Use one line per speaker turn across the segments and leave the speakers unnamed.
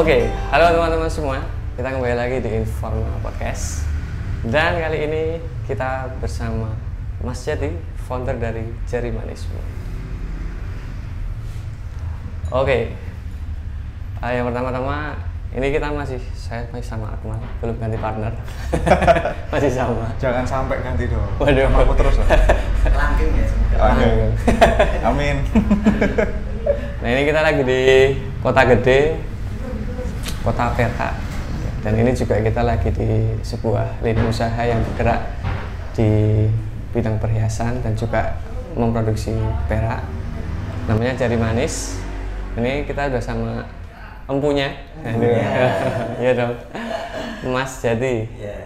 Oke, halo teman-teman semua. Kita kembali lagi di Informal Podcast. Dan kali ini kita bersama Mas Jati, founder dari Jarimanisme. Oke, yang pertama-tama ini saya masih sama Akmal, belum ganti partner. Masih sama.
Jangan sampai ganti dong.
Waduh,
sama aku terus lah.
Langgeng ya semoga.
Langgeng. Amin.
Nah, ini kita lagi di Kota Gede, Kota Perak. Dan ini juga kita lagi di sebuah lini usaha yang bergerak di bidang perhiasan dan juga memproduksi perak. Namanya Jarimanis. Ini kita udah sama empunya. Iya dong. Mas Jati.
Iya.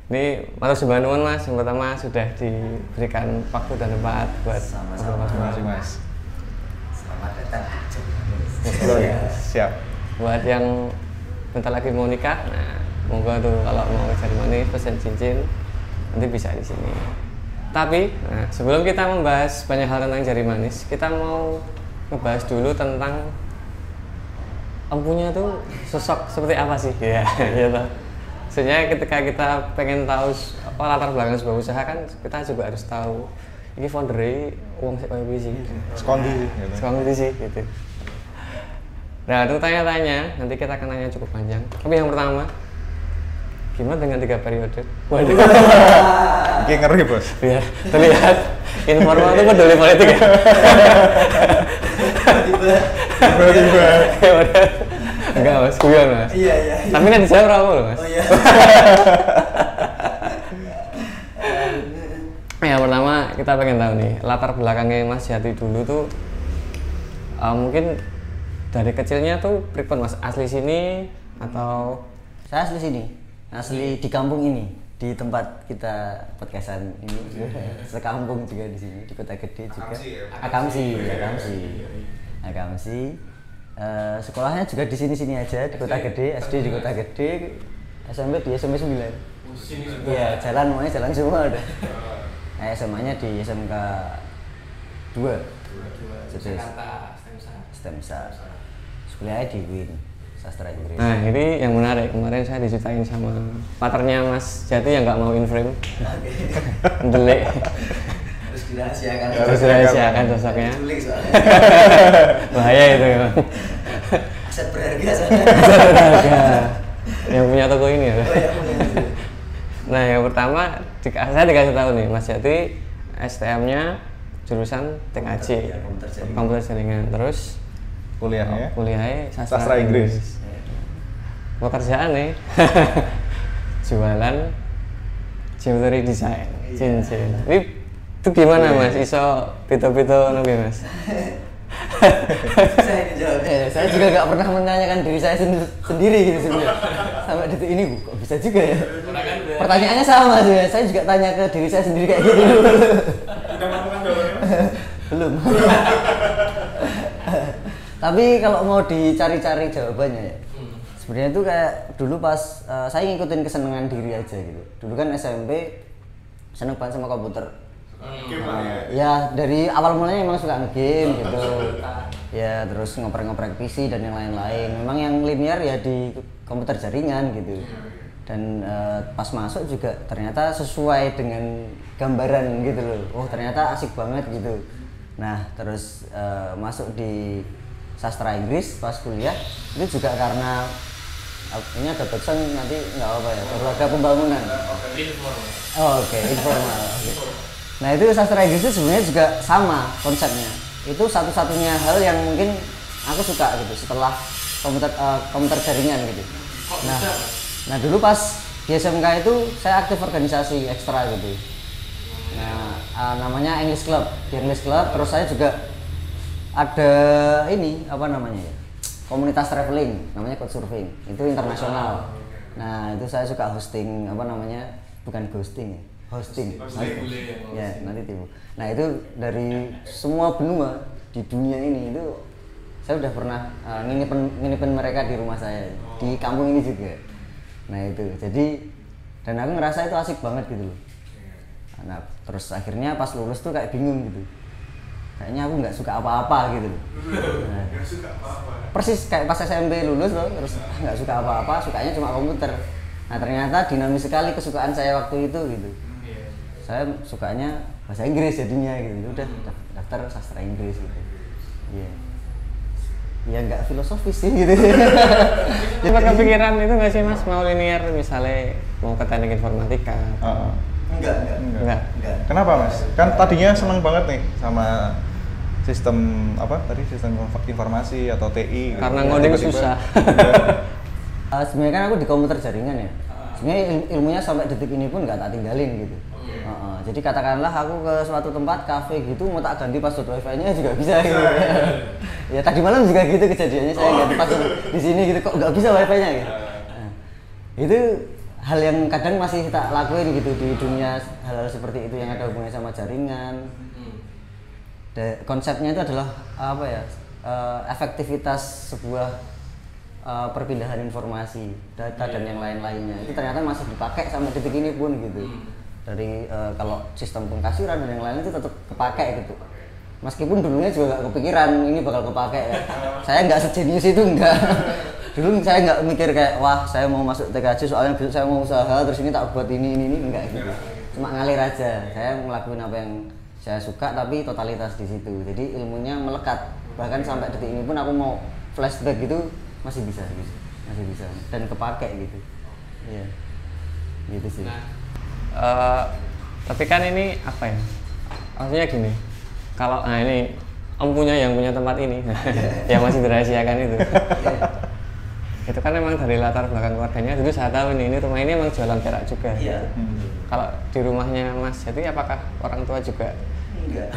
Ini matur sembah nuwun Mas, yang pertama sudah diberikan waktu dan tempat buat
Sama-sama.
ngobrol
Terima kasih Mas.
Selamat datang.
Oh ya, siap.
buat yang bentar lagi mau nikah. Nah, monggo tuh kalau mau Jarimanis pesen cincin nanti bisa di sini. Tapi sebelum kita membahas banyak hal tentang Jarimanis, kita mau ngebahas dulu tentang empunya tuh sosok seperti apa sih? Ya, gitu. Sebenarnya ketika kita pengen tahu latar belakang sebuah usaha kan kita juga harus tahu ini foundernya uang sih kayak sih.
Skondi gitu.
Skondi sih gitu. Nah, untuk tanya-tanya, nanti kita akan tanya cukup panjang. Tapi yang pertama, gimana dengan 3 periode? Waduh.
Oke, ngeri bos.
Biar terlihat informal itu peduli politik ya.
Tiba-tiba.
Enggak Mas, guyon Mas.
Iya.
Tapi kan dijawab berapa loh Mas?
Oh iya.
Yang pertama kita pengen tahu nih latar belakangnya Mas Jati dulu tuh mungkin dari kecilnya tuh pripun Mas, asli sini atau
Saya asli sini. Asli di kampung ini, di tempat kita podcastan ini. Sekampung juga di sini, di Kota Gede juga. Akamsi. Sekolahnya juga di sini-sini aja, di Kota Gede, SD di Kota Gede, SMP di SMP 9. Iya, jalan semua udah. SMA-nya di SMK 2. STEMSA. Kuliahnya di WIN, sastra Inggris.
Nah, ini yang menarik. Kemarin saya diceritain sama partnernya Mas Jati yang nggak mau in-frame. Delik.
Harus dirahasiakan
sosoknya.
Diculik soalnya.
Bahaya itu ya.
Aset berharga soalnya.
Berharga. Yang punya toko ini ya.
Oh iya, punya.
Nah, yang pertama saya dikasih tahu nih, Mas Jati STM-nya jurusan TKJ, komputer jaringan. Terus kuliahnya
Sastra Inggris.
Pekerjaan nih jualan jewelry design, cincin. Itu gimana Mas? Iso pito-pito nabi Mas?
Saya jawabnya. Saya juga nggak pernah menanyakan diri saya sendiri gitu sebenarnya. Sampai detik ini kok bisa juga ya? Pertanyaannya sama sih. Saya juga tanya ke diri saya sendiri kayak gitu.
Udah melakukan jawabannya?
Belum. Tapi kalau mau dicari-cari jawabannya ya, sebenarnya itu kayak dulu pas saya ngikutin kesenangan diri aja gitu. Dulu kan SMP seneng banget sama komputer. Ya dari awal mulanya emang suka nge-game gitu. Ya terus ngoprek-ngoprek PC dan yang lain-lain. Memang yang linear ya di komputer jaringan gitu. Dan pas masuk juga ternyata sesuai dengan gambaran gitu loh. Oh ternyata asik banget gitu. Nah terus masuk di sastra Inggris pas kuliah itu juga karena ini ada backsound nanti nggak apa ya, keluarga pembangunan. Oke, informal. Nah itu sastra Inggris itu sebenarnya juga sama konsepnya. Itu satu-satunya hal yang mungkin aku suka gitu setelah komputer jaringan gitu. Nah dulu pas di SMK itu saya aktif organisasi ekstra gitu. Nah namanya English Club. Di English Club terus saya juga ada ini apa namanya ya, komunitas traveling namanya Couchsurfing, itu internasional. Nah itu saya suka hosting apa namanya, bukan ghosting ya, hosting ya nanti tiba. Nah itu dari semua benua di dunia ini itu saya udah pernah nginepin mereka di rumah saya di kampung ini juga. Nah itu jadi dan aku ngerasa itu asik banget gitu loh. Nah terus akhirnya pas lulus tuh kayak bingung gitu. kayaknya aku nggak suka apa-apa gitu. Nah, persis kayak pas SMP lulus loh, terus nggak suka apa-apa, sukanya cuma komputer. Nah ternyata dinamis sekali kesukaan saya waktu itu gitu. Saya sukanya bahasa Inggris jadinya gitu, udah daftar sastra Inggris gitu. Iya. Ya nggak filosofis sih gitu.
Sempat kepikiran itu nggak sih Mas mau linear misalnya mau ke teknik informatika?
Enggak.
Kenapa Mas? Kan tadinya seneng banget nih sama sistem apa tadi sistem informasi atau TI.
Karena
gitu.
ngoding
Tiba-tiba-
susah.
Sebenarnya kan aku di komputer jaringan ya. Sebenarnya ilmunya sampai detik ini pun nggak tak tinggalin gitu. Jadi katakanlah aku ke suatu tempat kafe gitu mau tak ganti password wifi-nya juga bisa gitu. Ya tadi malam juga gitu kejadiannya, saya ganti password di sini gitu kok nggak bisa wifi-nya gitu. Nah, itu hal yang kadang masih tak lakuin gitu di dunia, hal-hal seperti itu yang ada hubungannya sama jaringan. Konsepnya itu adalah apa ya? Efektivitas sebuah perpindahan informasi, data dan yang lain-lainnya itu ternyata masih dipakai sampai detik ini pun gitu. Dari kalau sistem pengkasiran dan yang lain itu tetap kepakai gitu. Meskipun dulunya juga nggak kepikiran ini bakal kepakai ya. Saya nggak sejenius itu, enggak. Dulu saya nggak mikir kayak wah saya mau masuk TKJ soalnya besok saya mau usaha terus ini tak buat ini enggak gitu. Cuma ngalir aja. Saya ngelakuin apa yang saya suka tapi totalitas di situ. Jadi ilmunya melekat. Bahkan sampai detik ini pun aku mau flashback gitu masih bisa gitu. Masih bisa dan kepakai gitu. Iya. Gitu sih.
Tapi kan ini apa ya? Maksudnya gini, kalau ini om punya yang punya tempat ini, yang masih dirahasiakan itu. Itu kan memang dari latar belakang keluarganya dulu saya tahu ini rumah ini emang jualan perak juga.
Iya.
Kalau di rumahnya Mas jadi apakah orang tua juga?
Enggak.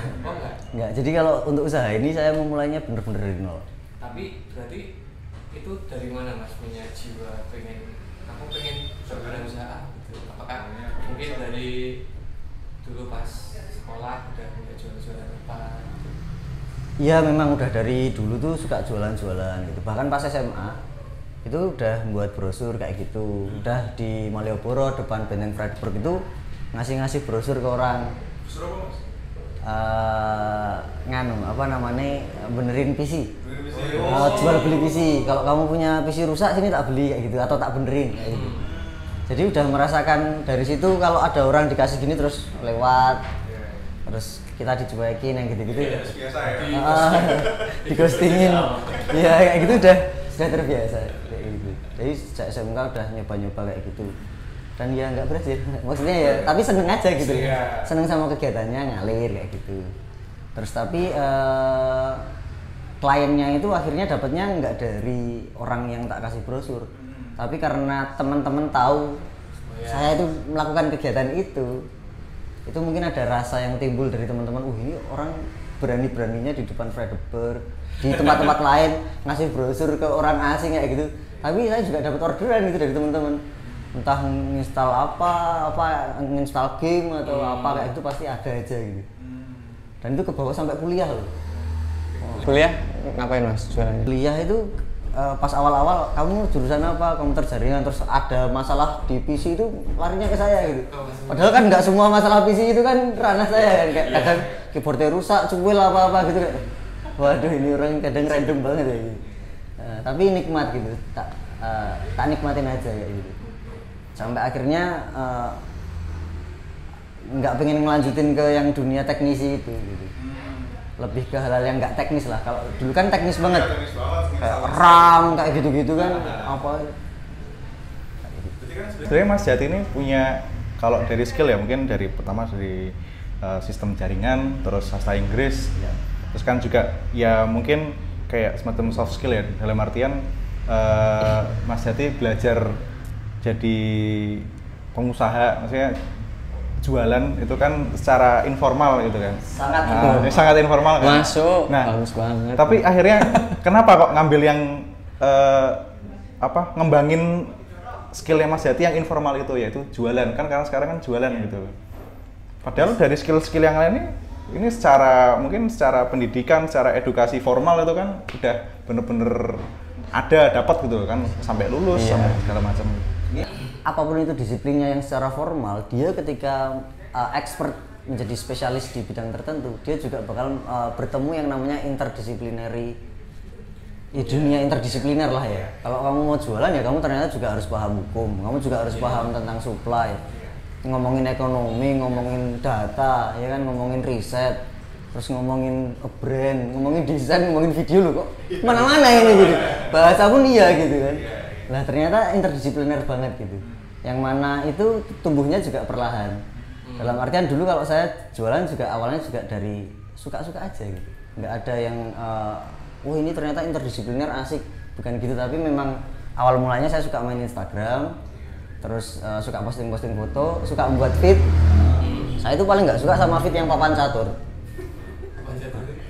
Enggak. Jadi kalau untuk usaha ini saya memulainya bener-bener dari nol.
Tapi berarti itu dari mana Mas punya jiwa pengen bergerak usaha? Apakah mungkin dari dulu pas sekolah udah jualan apa?
Iya memang udah dari dulu tuh suka jualan-jualan gitu. Bahkan pas SMA itu udah membuat brosur kayak gitu. Udah di Malioboro depan Benteng Fredberg itu ngasih brosur ke orang.
Brosur apa Mas?
Apa namanya benerin PC. Jual beli PC. Kalau kamu punya PC rusak sini tak beli kayak gitu atau tak benerin kayak gitu. Jadi udah merasakan dari situ kalau ada orang dikasih gini terus lewat, terus kita dicuekin yang gitu-gitu.
Biasa ya.
Digostingin, ya kayak gitu udah terbiasa kayak gitu. Jadi sejak SMK udah nyoba-nyoba kayak gitu. Dan ya nggak berhasil, maksudnya ya, tapi seneng aja gitu, seneng sama kegiatannya ngalir kayak gitu. Terus tapi kliennya itu akhirnya dapatnya nggak dari orang yang tak kasih brosur. Tapi karena teman-teman tahu saya itu melakukan kegiatan itu mungkin ada rasa yang timbul dari teman-teman. Ini orang berani-beraninya di depan Fredberg, di tempat-tempat lain ngasih brosur ke orang asing kayak gitu. Tapi saya juga dapat orderan gitu dari teman-teman. Entah nginstal apa nginstal game atau apa kayak itu pasti ada aja gitu. Dan itu kebawa sampai kuliah loh.
Kuliah ngapain Mas jualannya?
Kuliah itu pas awal-awal kamu jurusan apa, komputer jaringan, terus ada masalah di PC itu larinya ke saya gitu. Padahal kan nggak semua masalah PC itu kan ranah saya kan, kayak kadang keyboardnya rusak, cuil apa-apa gitu kayak. Waduh ini orang kadang random banget ya gitu. Tapi nikmat gitu, tak nikmatin aja kayak gitu. Sampai akhirnya nggak pengen ngelanjutin ke yang dunia teknisi itu gitu. Lebih ke hal-hal yang nggak teknis lah. Kalau dulu kan teknis banget, kayak RAM kayak gitu-gitu kan apa.
Sebenarnya Mas Jati ini punya kalau dari skill ya mungkin dari pertama dari sistem jaringan, terus sastra Inggris, terus kan juga ya mungkin kayak semacam soft skill ya dalam artian Mas Jati belajar jadi pengusaha, maksudnya jualan itu kan secara informal gitu kan. Sangat informal kan.
Masuk.
Nah,
bagus banget.
tapi akhirnya kenapa kok ngambil yang ngembangin skillnya Mas Jati yang informal itu yaitu jualan kan karena sekarang kan jualan gitu. Padahal dari skill-skill yang lain ini mungkin secara pendidikan, secara edukasi formal itu kan udah bener-bener dapat gitu kan sampai lulus sampai segala macam.
Apapun itu disiplinnya yang secara formal, dia ketika expert menjadi spesialis di bidang tertentu, dia juga bakal bertemu yang namanya interdisciplinary, dunia interdisipliner lah ya. Kalau kamu mau jualan ya kamu ternyata juga harus paham hukum, kamu juga harus paham tentang supply, ngomongin ekonomi, ngomongin data, ya kan, ngomongin riset, terus ngomongin brand, ngomongin desain, ngomongin video loh, kok mana-mana ini gitu. Bahasa pun iya gitu kan. Nah ternyata interdisipliner banget gitu. Yang mana itu tumbuhnya juga perlahan. Dalam artian dulu kalau saya jualan juga awalnya juga dari suka-suka aja gitu. Nggak ada yang wah ini ternyata interdisipliner asik, bukan gitu. Tapi memang awal mulanya saya suka main Instagram, terus suka posting-posting foto, suka membuat feed. Saya itu paling nggak suka sama feed yang papan catur.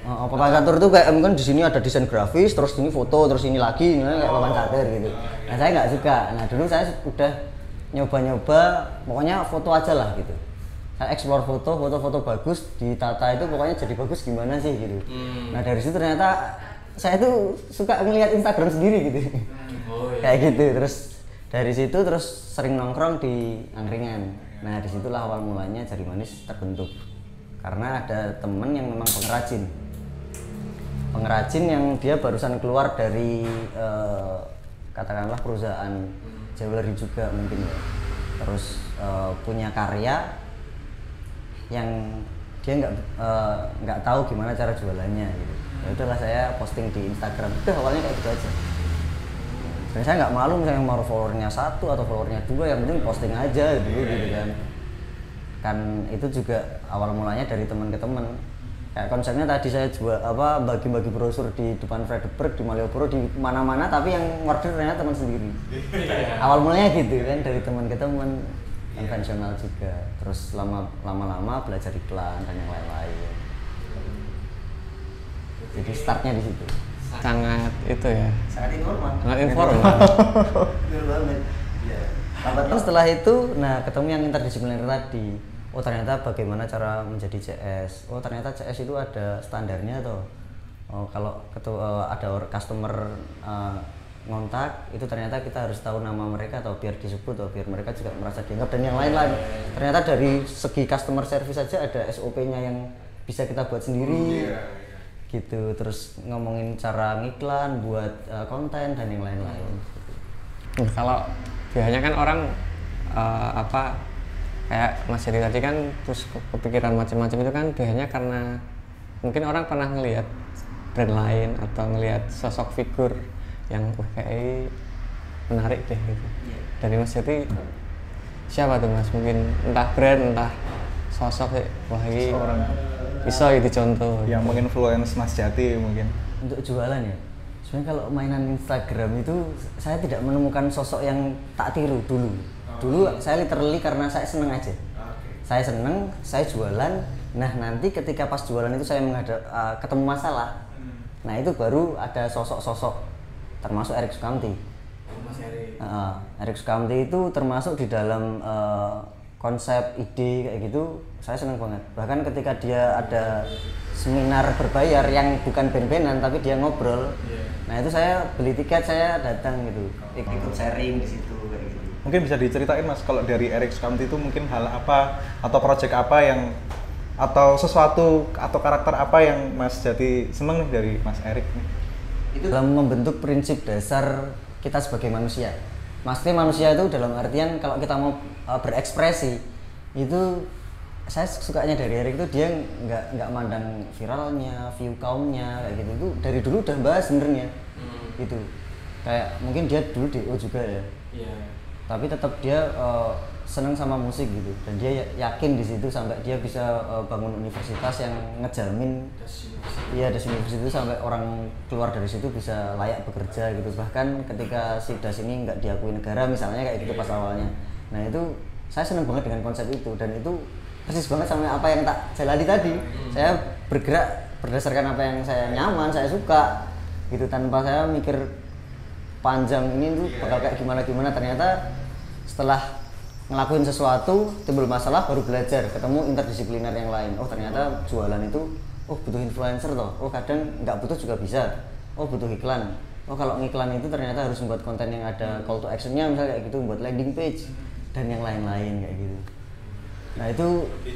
Papan catur tuh kayak mungkin di sini ada desain grafis, terus ini foto, terus ini lagi, kayak papan catur gitu. Nah saya nggak suka. Nah dulu saya udah nyoba-nyoba, pokoknya foto aja lah gitu. Saya explore foto bagus, ditata itu pokoknya jadi bagus gimana sih gitu. Nah dari situ ternyata saya tuh suka ngelihat Instagram sendiri gitu. Kayak gitu. Terus dari situ terus sering nongkrong di angkringan. Nah disitulah awal mulanya Jari Manis terbentuk. Karena ada temen yang memang pengrajin yang dia barusan keluar dari katakanlah perusahaan jewelry juga mungkin ya. Terus punya karya yang dia nggak tahu gimana cara jualannya gitu. Ya udahlah saya posting di Instagram. Udah awalnya kayak gitu aja. Dan saya nggak malu misalnya mau followernya 1 atau followernya 2, yang penting posting aja dulu gitu kan. Kan itu juga awal mulanya dari teman ke teman. Kayak konsepnya tadi saya jual bagi-bagi brosur di depan Fredericksburg, di Malioboro, di mana-mana, tapi yang order ternyata teman sendiri. Awal mulanya gitu kan, dari teman ke teman, konvensional juga. Terus lama-lama belajar iklan dan yang lain-lain. Jadi startnya di situ.
Sangat itu ya.
Sangat informal.
Sangat informal.
Betul banget. Iya. Setelah itu, nah ketemu yang interdisipliner tadi. Oh ternyata bagaimana cara menjadi CS. Oh ternyata CS itu ada standarnya tuh. Oh kalau ada customer ngontak, itu ternyata kita harus tahu nama mereka atau biar disebut atau biar mereka juga merasa dianggap dan yang lain-lain. Ternyata dari segi customer service saja ada SOP-nya yang bisa kita buat sendiri. Gitu. Terus ngomongin cara ngiklan, buat konten dan yang lain-lain.
Kalau biasanya kan orang kayak Mas Heri tadi kan terus kepikiran macam-macam itu kan biasanya karena mungkin orang pernah ngelihat brand lain atau ngelihat sosok figur yang kayak menarik deh gitu. Dari Mas Heri siapa tuh Mas? Mungkin entah brand entah sosok sih, wah ini bisa itu contoh
yang menginfluence Mas Jati mungkin
untuk jualan ya. Sebenarnya kalau mainan Instagram itu saya tidak menemukan sosok yang tak tiru dulu. Dulu saya literally karena saya seneng aja. Saya seneng, saya jualan. Nah nanti ketika pas jualan itu saya ketemu masalah. Nah itu baru ada sosok-sosok, termasuk Erik Sukamti. Erik Sukamti itu termasuk di dalam konsep ide kayak gitu, saya seneng banget. Bahkan ketika dia ada seminar berbayar yang bukan band-bandan tapi dia ngobrol, nah itu saya beli tiket, saya datang gitu, ikut sharing di situ kayak gitu.
Mungkin bisa diceritain Mas, kalau dari Erik Sukamti itu mungkin hal apa atau project apa yang atau sesuatu atau karakter apa yang Mas Jati seneng nih dari Mas Erik nih?
Itu dalam membentuk prinsip dasar kita sebagai manusia. Maksudnya manusia itu dalam artian kalau kita mau berekspresi itu, saya sukanya dari Erik itu dia nggak mandang viralnya, view countnya kayak gitu. Itu dari dulu udah bahas sebenarnya. Itu kayak mungkin dia dulu DO juga ya. Tapi tetap dia seneng sama musik gitu, dan dia yakin di situ sampai dia bisa bangun universitas yang ngejamin das universitas itu sampai orang keluar dari situ bisa layak bekerja gitu. Bahkan ketika si das ini nggak diakui negara misalnya kayak gitu pas awalnya. Nah itu saya seneng banget dengan konsep itu, dan itu persis banget sama apa yang tak jalani tadi. Saya bergerak berdasarkan apa yang saya nyaman, saya suka gitu, tanpa saya mikir panjang ini tuh bakal kayak gimana. Ternyata setelah ngelakuin sesuatu timbul masalah, baru belajar, ketemu interdisipliner yang lain. Oh ternyata jualan itu butuh influencer toh. Oh kadang nggak butuh juga bisa. Oh butuh iklan. Oh kalau ngiklan itu ternyata harus membuat konten yang ada call to actionnya misalnya kayak gitu, buat landing page dan yang lain-lain kayak gitu. Nah itu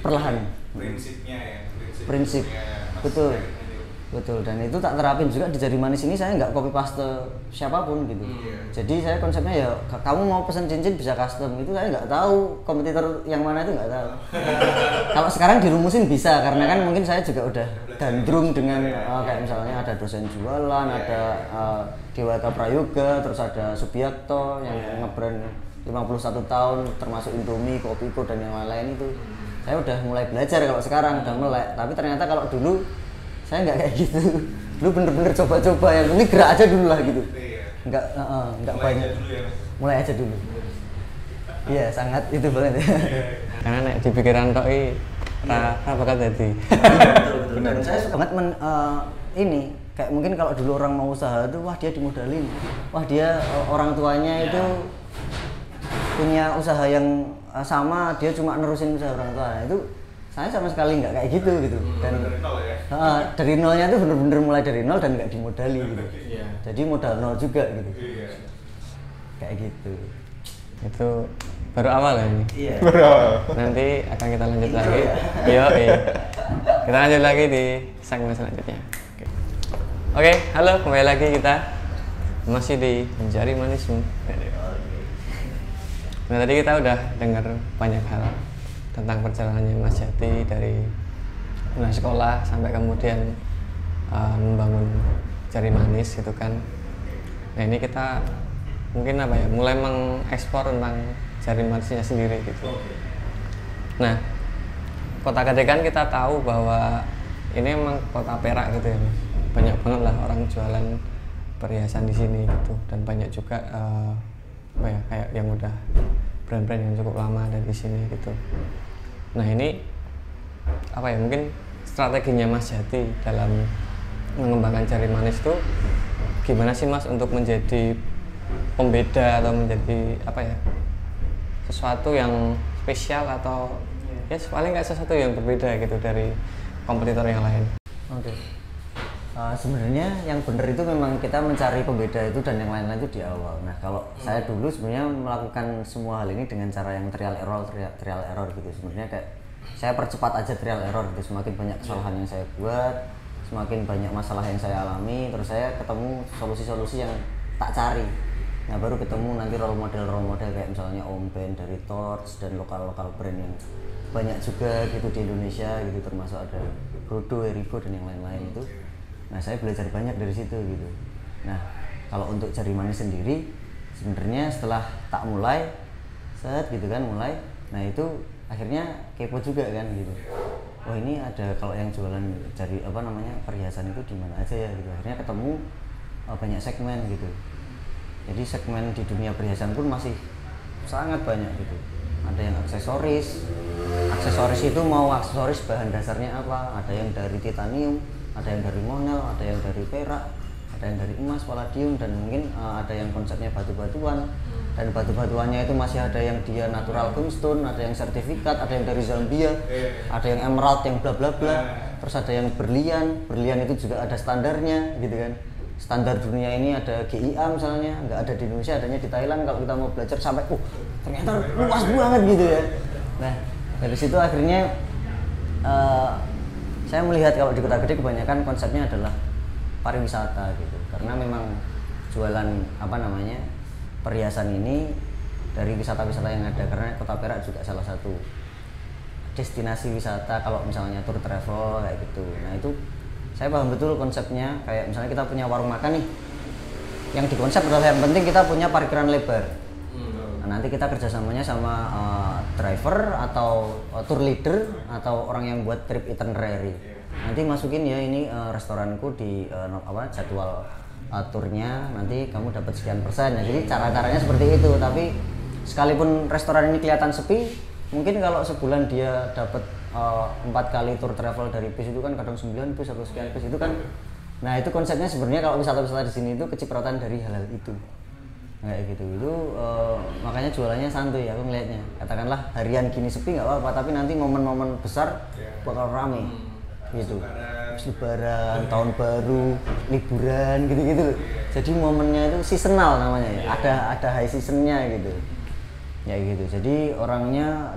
perlahan
prinsipnya ya,
prinsip betul betul, dan itu tak terapin juga di Jari Manis ini. Saya nggak copy paste siapapun gitu. Jadi saya konsepnya ya kamu mau pesan cincin bisa custom, itu saya nggak tahu kompetitor yang mana itu nggak tahu. Kalau sekarang dirumusin bisa, karena kan mungkin saya juga udah gandrung dengan kayak misalnya ada dosen jualan, ada Dewata Prayoga, terus ada Subiakto yang ngebrand 51 tahun termasuk Indomie, Kopiko dan yang lain-lain itu. Saya udah mulai belajar kalau sekarang, udah melek. Tapi ternyata kalau dulu saya nggak kayak gitu. Dulu bener-bener coba-coba, yang penting gerak aja dulu lah gitu. Nggak banyak. Mulai aja dulu. Iya, sangat itu banget.
Karena nek di pikiran tok ra bakal dadi.
Benar. Saya suka banget ini kayak mungkin kalau dulu orang mau usaha tuh wah dia dimodalin. Wah dia orang tuanya itu punya usaha yang sama, dia cuma nerusin usaha orang tua. Nah, itu saya sama sekali nggak kayak gitu. Dan dari nol ya? Dari nolnya tuh bener-bener mulai dari nol dan nggak dimodali gitu. Jadi modal nol juga gitu. Kayak gitu.
Itu baru awal ya ini.
Iya.
Nanti akan kita lanjut lagi. Iya. Kita lanjut lagi di segmen selanjutnya. Oke, halo, kembali lagi kita masih di Jari Manismu. Nah, tadi kita udah dengar banyak hal tentang perjalanannya Mas Jati dari mulai sekolah sampai kemudian membangun Jari Manis gitu kan. Nah, ini kita mungkin apa ya, mulai mengeksplor tentang Jari Manisnya sendiri gitu. Nah, Kota Gede kan kita tahu bahwa ini emang kota perak gitu ya, banyak banget lah orang jualan perhiasan di sini gitu, dan banyak juga apa ya, kayak yang udah brand-brand yang cukup lama ada di sini gitu. Nah, ini apa ya, mungkin strateginya Mas Jati dalam mengembangkan Jari Manis itu gimana sih Mas untuk menjadi pembeda atau menjadi apa ya, sesuatu yang spesial atau ya paling nggak sesuatu yang berbeda gitu dari kompetitor yang lain.
Oke. Sebenarnya yang benar itu memang kita mencari pembeda itu dan yang lain-lain itu di awal. Nah, kalau saya dulu sebenarnya melakukan semua hal ini dengan cara yang trial error gitu. Sebenarnya kayak saya percepat aja trial error gitu. Semakin banyak kesalahan yang saya buat, semakin banyak masalah yang saya alami, terus saya ketemu solusi-solusi yang tak cari. Nah, baru ketemu nanti role model kayak misalnya Om Ben dari Torch dan lokal brand yang banyak juga gitu di Indonesia gitu, termasuk ada Brodo, Erigo dan yang lain-lain itu. Nah, saya belajar banyak dari situ gitu. Nah, kalau untuk Jari Manis sendiri sebenarnya setelah tak mulai gitu kan mulai, nah itu akhirnya kepo juga kan gitu. Oh, ini ada kalau yang jualan jari apa namanya perhiasan itu di mana aja ya gitu. Akhirnya ketemu banyak segmen gitu. Jadi segmen di dunia perhiasan pun masih sangat banyak gitu. Ada yang aksesoris itu mau aksesoris bahan dasarnya apa, ada yang dari titanium, ada yang dari monel, ada yang dari perak, ada yang dari emas, palladium, dan mungkin ada yang konsepnya batu-batuan. Dan batu-batuannya itu masih ada yang dia natural gemstone, ada yang sertifikat, ada yang dari Zambia, ada yang emerald, yang bla bla bla. Terus ada yang berlian itu juga ada standarnya gitu kan. Standar dunia ini ada GIA misalnya, nggak ada di Indonesia, adanya di Thailand. Kalau kita mau belajar sampai, ternyata luas banget gitu ya. Nah, dari situ akhirnya saya melihat kalau di Kota Gede kebanyakan konsepnya adalah pariwisata gitu, karena memang jualan apa namanya perhiasan ini dari wisata-wisata yang ada, karena Kota Perak juga salah satu destinasi wisata kalau misalnya tour travel kayak gitu. Nah, itu saya paham betul konsepnya. Kayak misalnya kita punya warung makan nih, yang dikonsep adalah yang penting kita punya parkiran lebar. Nah, nanti kita kerjasamanya sama driver atau tour leader atau orang yang buat trip itinerary. Nanti masukin ya ini restoranku di jadwal turnya, nanti kamu dapat sekian persen. Nah, jadi cara-caranya seperti itu. Tapi sekalipun restoran ini kelihatan sepi, mungkin kalau sebulan dia dapat 4 kali tour travel dari bis itu kan kadang 9 bis atau sekian bis itu kan. Nah, itu konsepnya sebenarnya kalau wisata-wisata di sini itu kecipratan dari hal-hal itu. Kayak gitu. Itu makanya jualannya santuy aku ngelihatnya. Katakanlah harian gini sepi nggak apa-apa, tapi nanti momen-momen besar bakal rame. Gitu. Lebaran, tahun baru, liburan gitu-gitu. Jadi momennya itu seasonal namanya ya. Ada high seasonnya gitu. Ya gitu. Jadi orangnya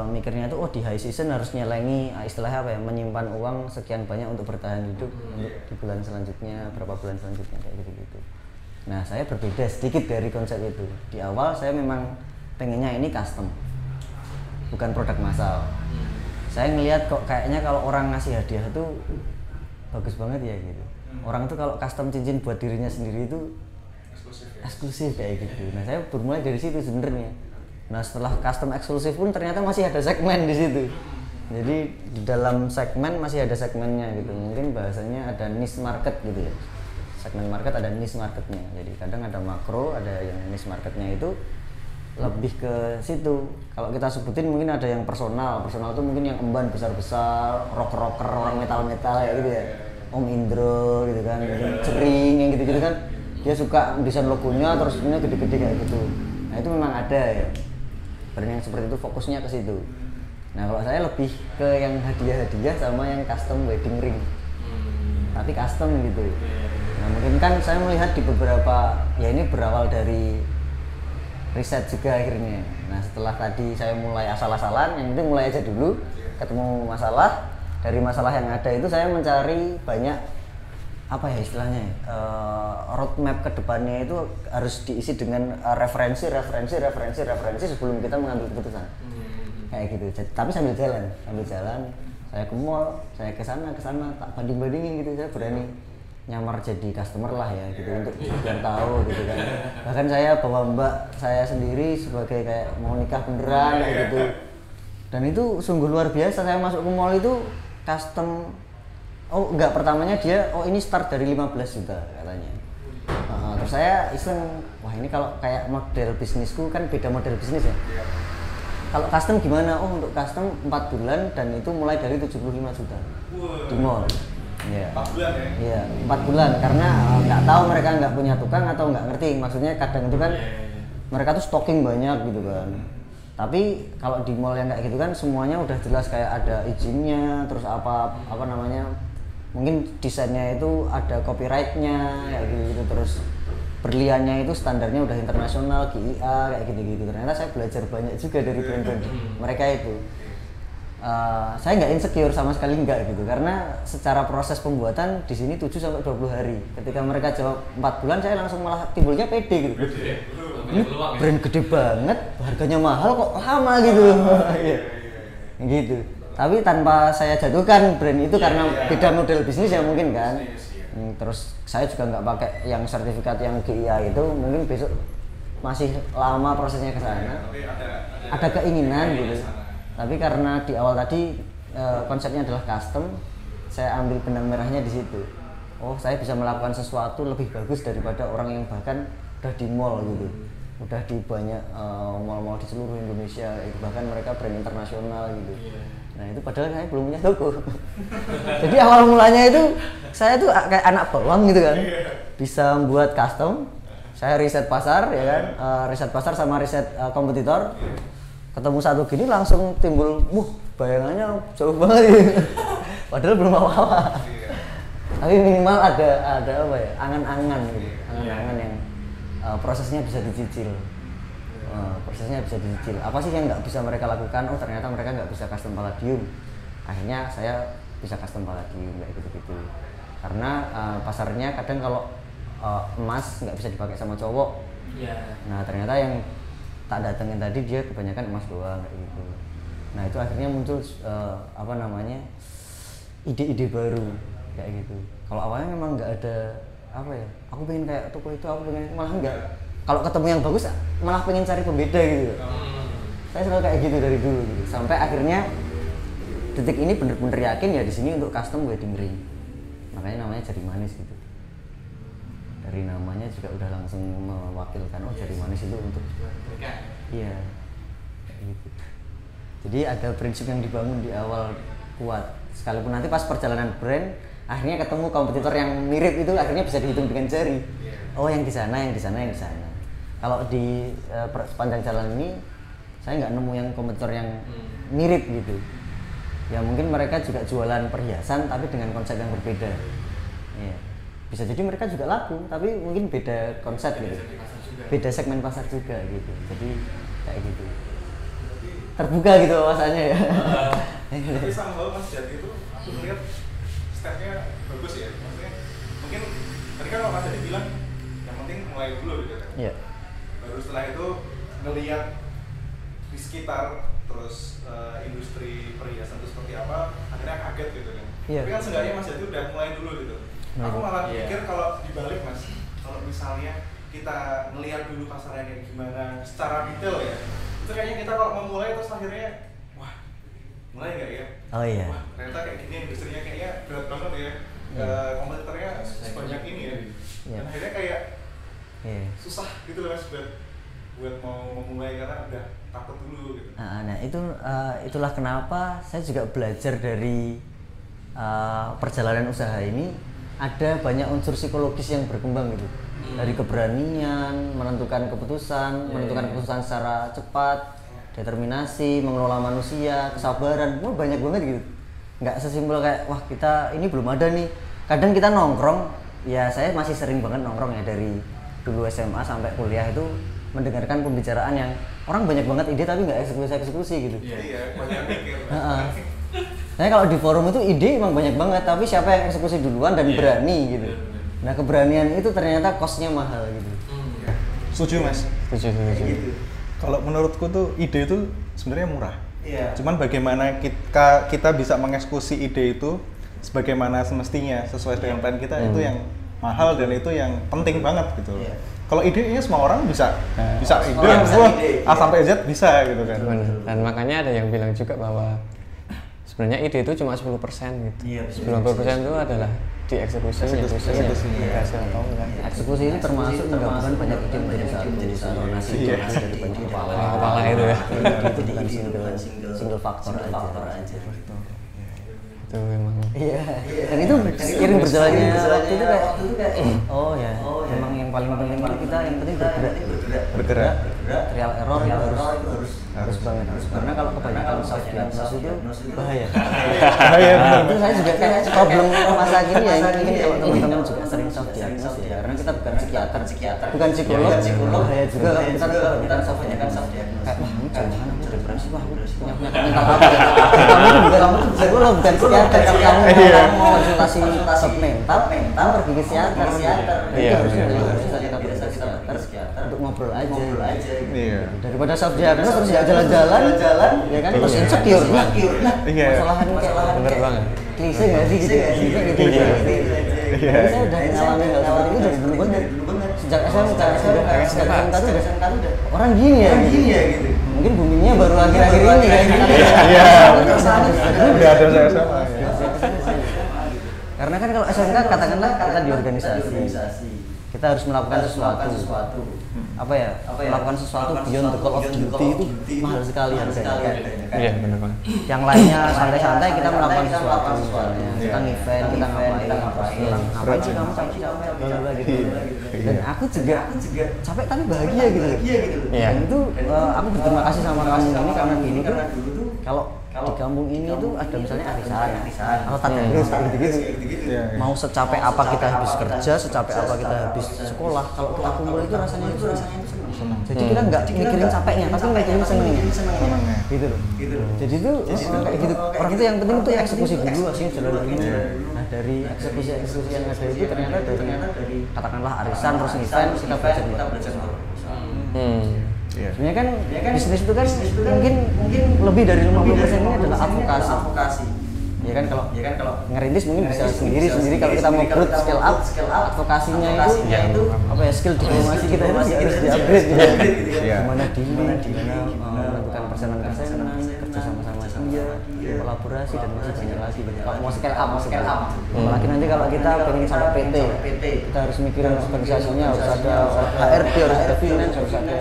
mikirnya tuh di high season harus nyelengi istilahnya apa ya, menyimpan uang sekian banyak untuk bertahan hidup untuk di bulan selanjutnya, berapa bulan selanjutnya kayak gitu-gitu. Nah, saya berbeda sedikit dari konsep itu. Di awal saya memang pengennya ini custom, bukan produk massal. Saya ngelihat kok kayaknya kalau orang ngasih hadiah tuh bagus banget ya gitu. Orang tuh kalau custom cincin buat dirinya sendiri itu eksklusif kayak gitu. Nah, saya bermulai dari situ sebenarnya. Nah, setelah custom eksklusif pun ternyata masih ada segmen di situ. Jadi di dalam segmen masih ada segmennya gitu. Mungkin bahasanya ada niche market gitu ya. Segmen market ada niche marketnya. Jadi kadang ada makro, ada yang niche marketnya itu lebih ke situ. Kalau kita sebutin mungkin ada yang personal. Personal itu mungkin yang emban besar-besar, rocker-rocker, orang metal-metal kayak gitu ya. Om Indro gitu kan, mungkin Cering yang gitu-gitu kan. Dia suka desain logonya terus ini gede-gede kayak gitu. Nah, itu memang ada ya. Brand yang seperti itu fokusnya ke situ. Nah, kalau saya lebih ke yang hadiah-hadiah sama yang custom wedding ring. Tapi custom gitu. Nah, mungkin kan saya melihat di beberapa, ya ini berawal dari riset juga akhirnya. Nah, setelah tadi saya mulai asal-asalan, yang penting mulai aja dulu, ketemu masalah. Dari masalah yang ada itu saya mencari banyak apa ya istilahnya, roadmap ke depannya itu harus diisi dengan referensi sebelum kita mengambil keputusan. Kayak gitu. Tapi sambil jalan saya ke mall, saya ke sana tak banding-bandingin gitu, saya berani nyamar jadi customer lah ya gitu untuk biar tahu gitu kan. Bahkan saya bawa mbak saya sendiri sebagai kayak mau nikah beneran kayak gitu. Dan itu sungguh luar biasa. Saya masuk ke mall itu custom. Oh enggak, pertamanya dia, ini start dari 15 juta katanya. Terus saya iseng, wah ini kalau kayak model bisnisku kan beda model bisnis ya. Kalau custom gimana? Oh untuk custom 4 bulan dan itu mulai dari 75 juta di mall. Iya.
4 bulan ya?
Iya, 4 bulan karena nggak tahu mereka nggak punya tukang atau nggak ngerti. Maksudnya kadang itu kan mereka tuh stocking banyak gitu kan. Tapi kalau di mall yang kayak gitu kan semuanya udah jelas kayak ada izinnya, terus apa namanya? Mungkin desainnya itu ada copyrightnya kayak gitu, terus berliannya itu standarnya udah internasional, GIA kayak gitu-gitu. Ternyata saya belajar banyak juga dari brand-brand mereka itu. Saya nggak insecure sama sekali nggak gitu, karena secara proses pembuatan di sini 7-20 hari. Ketika mereka jawab 4 bulan, saya langsung malah timbulnya pede gitu. Ini brand gede banget, harganya mahal kok lama gitu. Gitu. Tapi tanpa saya jatuhkan brand itu karena beda model bisnis ya mungkin kan. Terus saya juga nggak pakai yang sertifikat yang GIA itu, mungkin besok masih lama prosesnya ke sana. Ada keinginan gitu. Tapi karena di awal tadi konsepnya adalah custom, saya ambil benang merahnya di situ. Oh, saya bisa melakukan sesuatu lebih bagus daripada orang yang bahkan udah di mall gitu. Udah di banyak mall-mall di seluruh Indonesia, itu bahkan mereka brand internasional gitu. Nah itu padahal saya belum punya toko. Jadi awal mulanya itu saya tuh kayak anak bawang gitu kan, bisa membuat custom. Saya riset pasar ya kan, riset pasar sama riset kompetitor. Ketemu satu gini langsung timbul, bayangannya jauh banget gitu. Padahal belum apa-apa. Tapi minimal ada apa ya, angan-angan gitu, angan-angan yang prosesnya bisa dicicil. Prosesnya bisa dicicil. Apa sih yang nggak bisa mereka lakukan? Oh ternyata mereka nggak bisa custom palladium. Akhirnya saya bisa custom palladium kayak gitu-gitu. Karena pasarnya kadang kalau emas nggak bisa dipakai sama cowok. Nah ternyata yang tak datengin tadi dia kebanyakan emas doang kayak gitu. Nah itu akhirnya muncul ide-ide baru kayak gitu. Kalau awalnya memang nggak ada apa ya, aku pengen kayak toko itu, aku pengen, malah enggak. Kalau ketemu yang bagus malah pengen cari pembeda gitu. Saya selalu kayak gitu dari dulu gitu. Sampai akhirnya detik ini bener-bener yakin ya di sini untuk custom wedding ring. Makanya namanya Jari Manis gitu. Dari namanya juga udah langsung mewakilkan Jari Manis itu untuk iya gitu. Jadi ada prinsip yang dibangun di awal kuat. Sekalipun nanti pas perjalanan brand akhirnya ketemu kompetitor yang mirip itu akhirnya bisa dihitung dengan jari. Oh yang di sana, yang di sana, yang di sana. Kalau di sepanjang jalan ini saya nggak nemu yang kompetitor yang mirip gitu. Ya mungkin mereka juga jualan perhiasan tapi dengan konsep yang berbeda. Ya. Bisa jadi mereka juga laku tapi mungkin beda konsep gitu. Beda segmen pasar juga gitu. Jadi kayak gitu. Terbuka gitu wawasannya ya.
Tapi somehow Mas Jati itu aku melihat stepnya bagus ya, maksudnya mungkin tadi kan Mas Jati bilang yang penting mulai dulu gitu kan.
Iya.
Baru setelah itu ngelihat di sekitar terus industri perhiasan itu seperti apa, akhirnya kaget gitu kan.
Iya.
Tapi kan seenggaknya Mas Jati udah mulai dulu gitu. Aku malah pikir kalau dibalik Mas, kalau misalnya kita ngelihat dulu pasarnya kayak gimana secara detail ya, itu kayaknya kita kalau mau mulai terus akhirnya wah mulai nggak ya?
Oh iya.
Wah ternyata kayak gini industrinya kayaknya berat banget ya. Kompetitornya sebanyak ini ya. Dan akhirnya kayak susah gitu loh Mas buat mau memulai karena udah takut dulu gitu.
Nah itulah kenapa saya juga belajar dari perjalanan usaha ini, ada banyak unsur psikologis yang berkembang gitu. Dari keberanian, menentukan keputusan secara cepat, determinasi, mengelola manusia, kesabaran, banyak banget gitu. Nggak sesimpel kayak wah kita ini belum ada nih. Kadang kita nongkrong, ya saya masih sering banget nongkrong ya dari dulu SMA sampai kuliah itu mendengarkan pembicaraan yang orang banyak banget ide tapi nggak eksekusi gitu.
Iya, banyak mikir.
Nah kalau di forum itu ide emang banyak banget, tapi siapa yang eksekusi duluan dan berani gitu. Nah keberanian itu ternyata cost-nya mahal gitu.
Setuju Mas.
Setuju.
Gitu. Kalau menurutku tuh ide itu sebenarnya murah.
Iya.
Cuman bagaimana kita bisa mengeksekusi ide itu sebagaimana semestinya sesuai dengan plan kita itu yang mahal dan itu yang penting banget gitu. Iya. Kalau idenya semua orang bisa ide, A sampai Z bisa gitu kan.
Dan makanya ada yang bilang juga bahwa sebenarnya ide itu cuma 10% gitu.
Iya,
90% itu adalah dieksekusi, berhasil atau enggak.
Eksekusi itu termasuk menggabungkan banyak ide menjadi satu nasi dari banyak
kepala itu ya.
Itu bukan single faktor aja.
Itu memang.
Iya. Dan itu seiring berjalannya waktu itu kayak oh ya, memang yang paling penting itu kita yang penting bergerak. Trial error itu harus banget. Karena kalau kebanyakan self diagnosis itu bahaya. Bahaya. Itu saya juga kayak problem masa gini ya, ini kalau teman-teman juga sering self diagnosis ya. Karena kita bukan psikiater, bukan psikolog, bahaya juga kalau kita self diagnosis. Kayak wah, ini jangan aku depresi, wah aku punya penyakit mental apa ya. Kamu tuh psikolog bukan psikiater. Kalau kamu mau konsultasi mental, kamu pergi ke psikiater. Itu harusnya kita psikiater untuk ngobrol aja.
Iya.
Daripada self diagnosis terus nggak jalan-jalan, ya kan terus insecure.
Iya.
Masalahan kayak
Bener banget.
klise nggak sih gitu? Saya udah ngalamin hal seperti itu dari dulu banget. Sejak SMK udah orang gini ya gitu. Mungkin boomingnya baru akhir-akhir ini kan.
Iya. Udah ada saya sama.
Karena kan kalau SMK katakanlah kita di organisasi, kita harus melakukan sesuatu. Melakukan sesuatu beyond the call of duty itu mahal sekali harganya.
Iya, benar banget.
Yang lainnya santai-santai kita melakukan sesuatu. Kita event, kita ngapain sih kamu capek gitu. Dan aku juga capek tapi bahagia gitu.
Iya.
Dan itu aku berterima kasih sama kamu ini karena dulu tuh kalau di kampung ini tuh ada misalnya arisan atau tadabus gitu-gitu. Mau secapek apa kita habis kerja, secapek apa kita habis sekolah, kalau kita kumpul itu rasanya itu senang. Jadi kita nggak mikirin capeknya, tapi mikirin senengnya. Gitu loh. Jadi itu kayak gitu. Orang itu yang penting itu eksekusi dulu, aslinya jalan dulu. Nah dari eksekusi yang ada itu ternyata dari katakanlah arisan terus event kita belajar. Sebenarnya kan bisnis itu kan mungkin lebih dari 50% ini adalah advokasi. Ya kan kalau ngerintis mungkin bisa sendiri kalau kita mau growth scale up advokasinya itu skill diplomasi kita itu harus di-upgrade gitu. Gimana menentukan persenan kerja sama-sama dia, kolaborasi dan masih banyak lagi. Kalau mau scale up apalagi nanti kalau kita pengen sampai PT kita harus mikirin organisasinya, harus ada HRD, harus ada finance, harus ada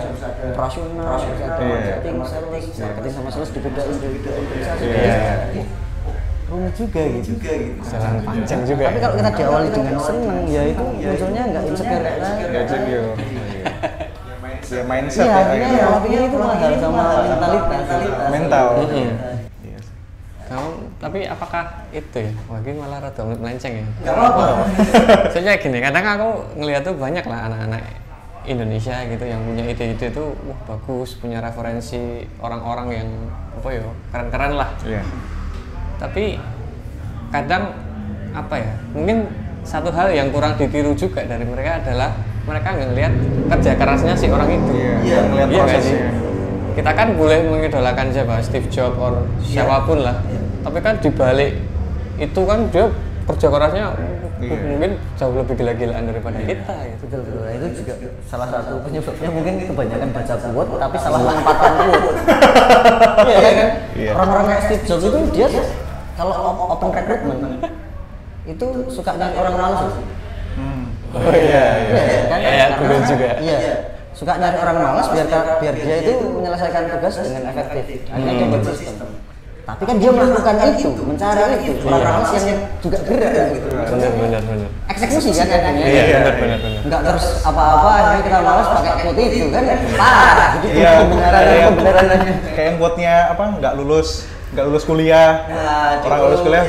operasional, harus ada marketing sama sales dibedain organisasi. Rumit juga gitu.
Jalan panjang juga.
Tapi kalau kita diawali dengan seneng, ya itu munculnya nggak insecure.
Ya mindset ya.
Iya, pola pikir itu mahal sama mentalitas.
Mental.
Kamu tapi apakah itu ya? Mungkin malah rada melenceng ya.
Nggak apa-apa.
Soalnya gini, kadang aku ngeliat tuh banyak lah anak-anak Indonesia gitu yang punya ide-ide itu wah bagus, punya referensi orang-orang yang apa ya keren-keren lah. Tapi kadang apa ya, mungkin satu hal yang kurang ditiru juga dari mereka adalah mereka nggak ngelihat kerja kerasnya si orang itu.
Ngelihat prosesnya.
Kita kan boleh mengidolakan siapa, Steve Jobs or siapapun lah. Tapi kan dibalik itu kan dia kerja kerasnya mungkin jauh lebih gila-gilaan daripada kita gitu.
Betul. Itu juga salah satu penyebabnya mungkin kebanyakan baca quote tapi salah menempatkan quote. Iya kan? Orang-orang kayak Steve Jobs itu dia kalau open recruitment itu suka nyari orang malas.
Oh iya.
Kan?
Betul juga.
Iya. Suka nyari orang malas biar dia itu menyelesaikan tugas dengan efektif. Akhirnya dia buat sistem. Tapi kan dia melakukan itu, mencari itu orang malas yang juga gerak gitu.
Benar.
Eksekusi kan akhirnya.
Iya, benar.
Enggak terus apa-apa akhirnya kita malas pakai quote itu kan parah gitu. Kebenaran.
Kayak quote-nya apa nggak lulus kuliah, orang lulus kuliah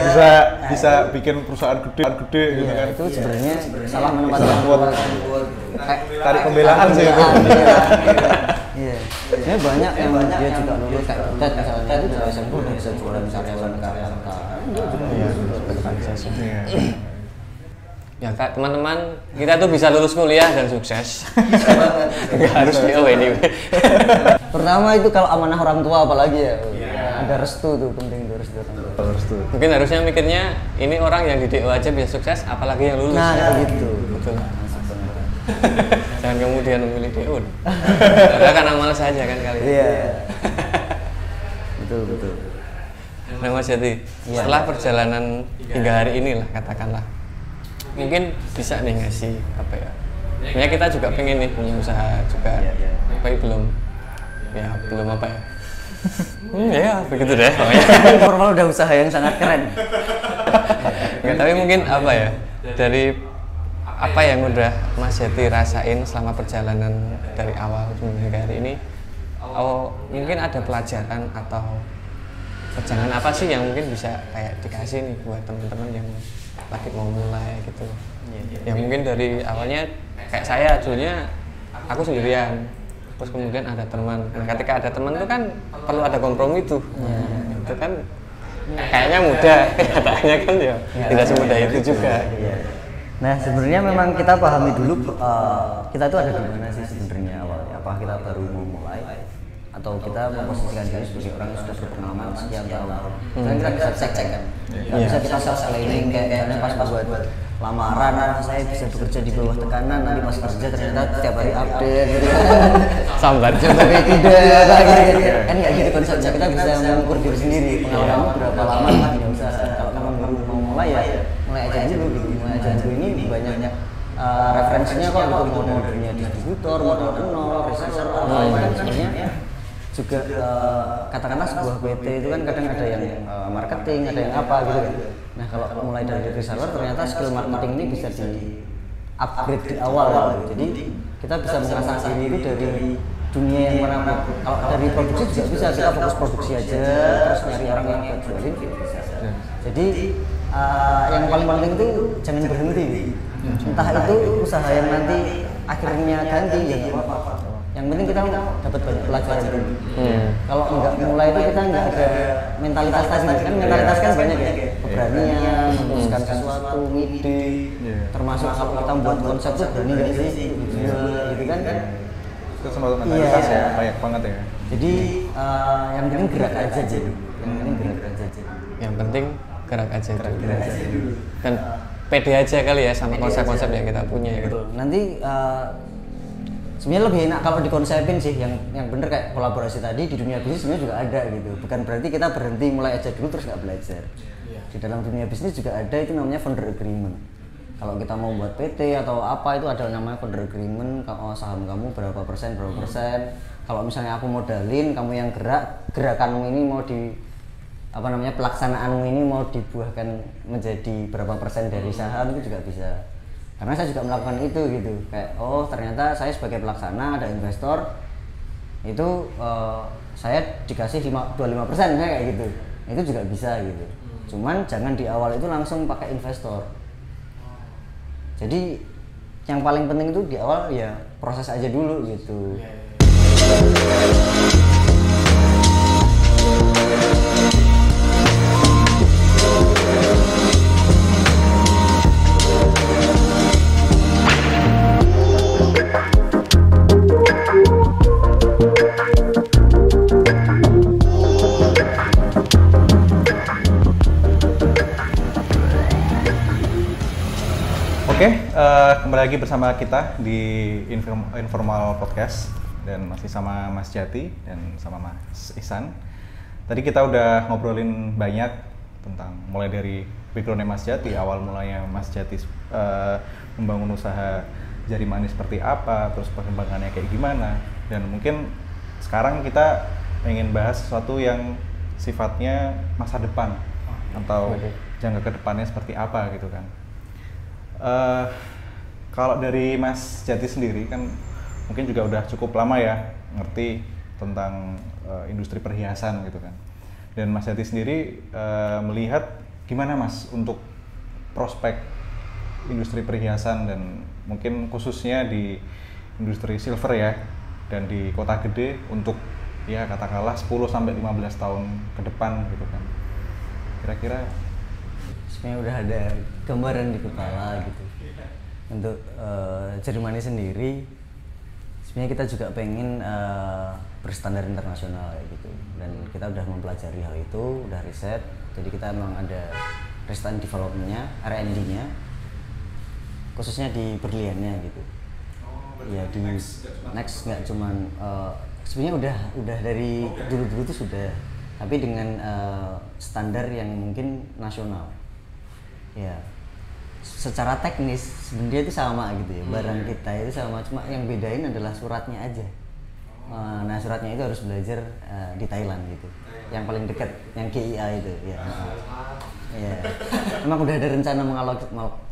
bisa bikin perusahaan gede gitu kan.
Itu sebenarnya salah menempatkan quote.
Tarik pembelaan sih itu.
Iya. Sebenarnya banyak yang dia juga lulus kayak Butet misalnya itu dari SMP udah bisa jualan karyawan dia juga organisasi.
Ya kak, teman-teman, kita tuh bisa lulus kuliah dan sukses. Nggak harus di anyway.
Pertama itu kalau amanah orang tua apalagi ya. Ada restu tuh, penting tuh restu.
Mungkin harusnya mikirnya ini orang yang di DO aja bisa sukses, apalagi yang lulus.
Nah, gitu.
Betul. Jangan kemudian memilih DO. Karena malas aja kan kali.
Iya. Betul.
Nah Mas Yati, setelah perjalanan hingga hari ini lah katakanlah, mungkin bisa nih ngasih apa ya? Sebenarnya kita juga pengen nih punya usaha juga, tapi belum apa ya? Ya begitu deh.
Formal udah usaha yang sangat keren.
Ya, tapi mungkin apa ya? Dari apa yang udah Mas Yati rasain selama perjalanan dari awal hingga hari ini, mungkin ada pelajaran atau jangan apa sih yang mungkin bisa kayak dikasih nih buat teman-teman yang lagi mau mulai gitu. Ya mungkin dari awalnya kayak saya dulunya aku sendirian, terus kemudian ada teman. Nah ketika ada teman itu kan perlu ada kompromi tuh. Itu kan kayaknya mudah, katanya kan ya tidak semudah itu juga.
Nah sebenarnya memang kita pahami dulu kita itu ada di mana sih sebenarnya awalnya. Apakah kita baru mau mulai atau kita memposisikan diri sebagai orang yang sudah berpengalaman sekian tahun. Dan kita bisa cek kan. Nggak bisa kita self-claiming kayaknya pas buat lamaran saya bisa bekerja di bawah tekanan, nanti pas kerja ternyata setiap hari update gitu kan.
Sambar
Coba kayak tidak gitu. Kan nggak gitu konsepnya, kita bisa mengukur diri sendiri pengalamanmu berapa lama di usaha. Kalau memang baru mau mulai ya mulai aja dulu gitu. Mulai aja dulu ini banyak referensinya kok untuk model-modelnya distributor, model nol, reseller, kan sebenarnya juga katakanlah sebuah PT itu kan kadang ada yang marketing, ada yang apa gitu kan. Nah kalau mulai dari reseller ternyata skill marketing ini bisa di upgrade di awal gitu. Jadi kita bisa mengasah diri itu dari dunia yang mana. Kalau dari produksi juga bisa, kita fokus produksi aja terus nyari orang yang buat jualin bisa. Jadi yang paling penting itu jangan berhenti. Entah itu usaha yang nanti akhirnya ganti ya nggak apa-apa. Yang penting kita dapat banyak pelajaran dulu. Kalau nggak mulai itu kita nggak ada mentalitas tadi kan, mentalitas kan banyak ya, keberanian, memutuskan sesuatu, ide, termasuk kalau kita membuat konsep itu berani nggak sih, gitu kan?
Itu semua mentalitas ya, banyak banget ya.
Jadi yang penting gerak aja dulu.
Yang penting gerak aja dulu. Dan pede aja kali ya sama konsep-konsep yang kita punya gitu.
Nanti sebenarnya lebih enak kalau dikonsepin sih yang bener kayak kolaborasi tadi di dunia bisnis sebenarnya juga ada gitu. Bukan berarti kita berhenti mulai aja dulu terus nggak belajar. Di dalam dunia bisnis juga ada itu namanya founder agreement. Kalau kita mau buat PT atau apa itu ada namanya founder agreement. Kalau saham kamu berapa persen. Kalau misalnya aku modalin, kamu yang gerakanmu ini mau pelaksanaanmu ini mau dibuahkan menjadi berapa persen dari saham itu juga bisa. Karena saya juga melakukan itu gitu, kayak ternyata saya sebagai pelaksana ada investor itu saya dikasih 25% kayak gitu, itu juga bisa gitu. Cuman jangan di awal itu langsung pakai investor. Jadi yang paling penting itu di awal ya proses aja dulu gitu.
Oke, kembali lagi bersama kita di Informal Podcast dan masih sama Mas Jati dan sama Mas Ihsan. Tadi kita udah ngobrolin banyak tentang mulai dari backgroundnya Mas Jati, awal mulanya Mas Jati membangun usaha jari manis seperti apa, terus perkembangannya kayak gimana, dan mungkin sekarang kita pengen bahas sesuatu yang sifatnya masa depan atau jangka ke depannya seperti apa gitu kan. Kalau dari Mas Jati sendiri kan mungkin juga udah cukup lama ya ngerti tentang industri perhiasan gitu kan. Dan Mas Jati sendiri melihat gimana Mas untuk prospek industri perhiasan dan mungkin khususnya di industri silver ya dan di kota gede untuk ya katakanlah 10 sampai 15 tahun ke depan gitu kan. Kira-kira
Sebenarnya udah ada gambaran di kepala gitu. Untuk jari manis sendiri, sebenarnya kita juga pengen berstandar internasional kayak gitu. Dan kita udah mempelajari hal itu, udah riset. Jadi kita emang ada research and development-nya, R&D-nya, khususnya di berliannya gitu. Ya di next nggak cuman sebenarnya udah dari dulu tuh sudah, tapi dengan standar yang mungkin nasional. Ya, secara teknis sebenarnya itu sama gitu ya, barang kita itu sama, cuma yang bedain adalah suratnya aja. Nah suratnya itu harus belajar di Thailand gitu, yang paling dekat, yang GIA itu ya. Ya, emang udah ada rencana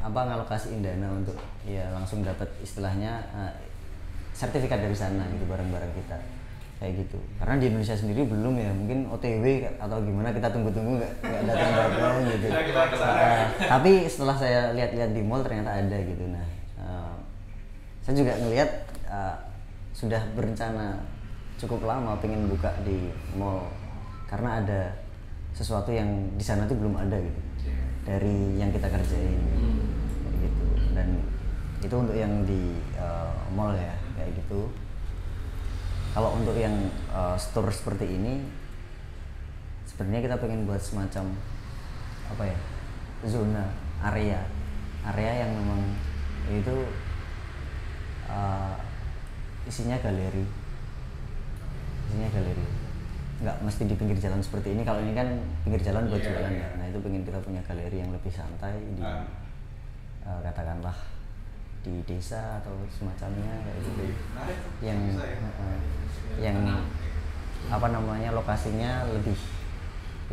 mengalokasi dana untuk ya langsung dapat istilahnya sertifikat dari sana gitu, barang-barang kita kayak gitu. Karena di Indonesia sendiri belum ya, mungkin OTW atau gimana, kita tunggu-tunggu nggak datang gitu. Tapi setelah saya lihat-lihat di mall ternyata ada gitu. Nah, saya juga ngelihat sudah berencana cukup lama pengen buka di mall karena ada sesuatu yang di sana tuh belum ada gitu dari yang kita kerjain gitu. Dan itu untuk yang di mall ya kayak gitu. Kalau untuk yang store seperti ini, sebenarnya kita pengen buat semacam apa ya, zona, area yang memang itu isinya galeri, nggak mesti di pinggir jalan seperti ini. Kalau ini kan pinggir jalan buat jualan ya. Nah itu pengen kita punya galeri yang lebih santai di katakanlah di desa atau semacamnya kayak gitu, yang apa namanya, lokasinya lebih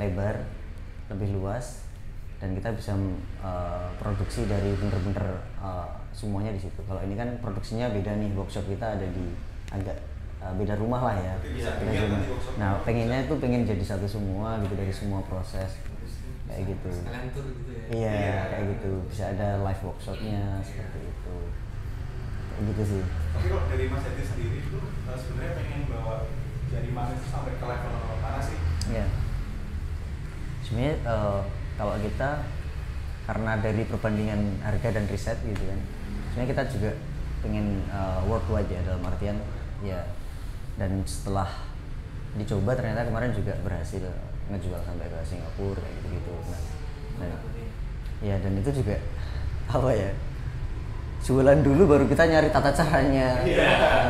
lebar, lebih luas, dan kita bisa produksi dari bener-bener semuanya di situ. Kalau ini kan produksinya beda nih, workshop kita ada di agak beda rumah lah ya. Nah pengennya itu pengen jadi satu semua gitu, dari semua proses kayak gitu.
Sekalian tur gitu ya.
Iya kayak gitu, bisa ada live workshopnya seperti itu. Kayak gitu sih.
Tapi kalau dari Mas Jati sendiri itu sebenarnya pengen bawa jari manis sampai ke level mana sih?
Iya. Sebenarnya kalau kita karena dari perbandingan harga dan riset gitu kan, sebenarnya kita juga pengen worldwide ya, dalam artian ya. Dan setelah dicoba ternyata kemarin juga berhasil ngejual sampai ke Singapura kayak gitu. Nah, ya dan itu juga apa ya, jualan dulu baru kita nyari tata caranya,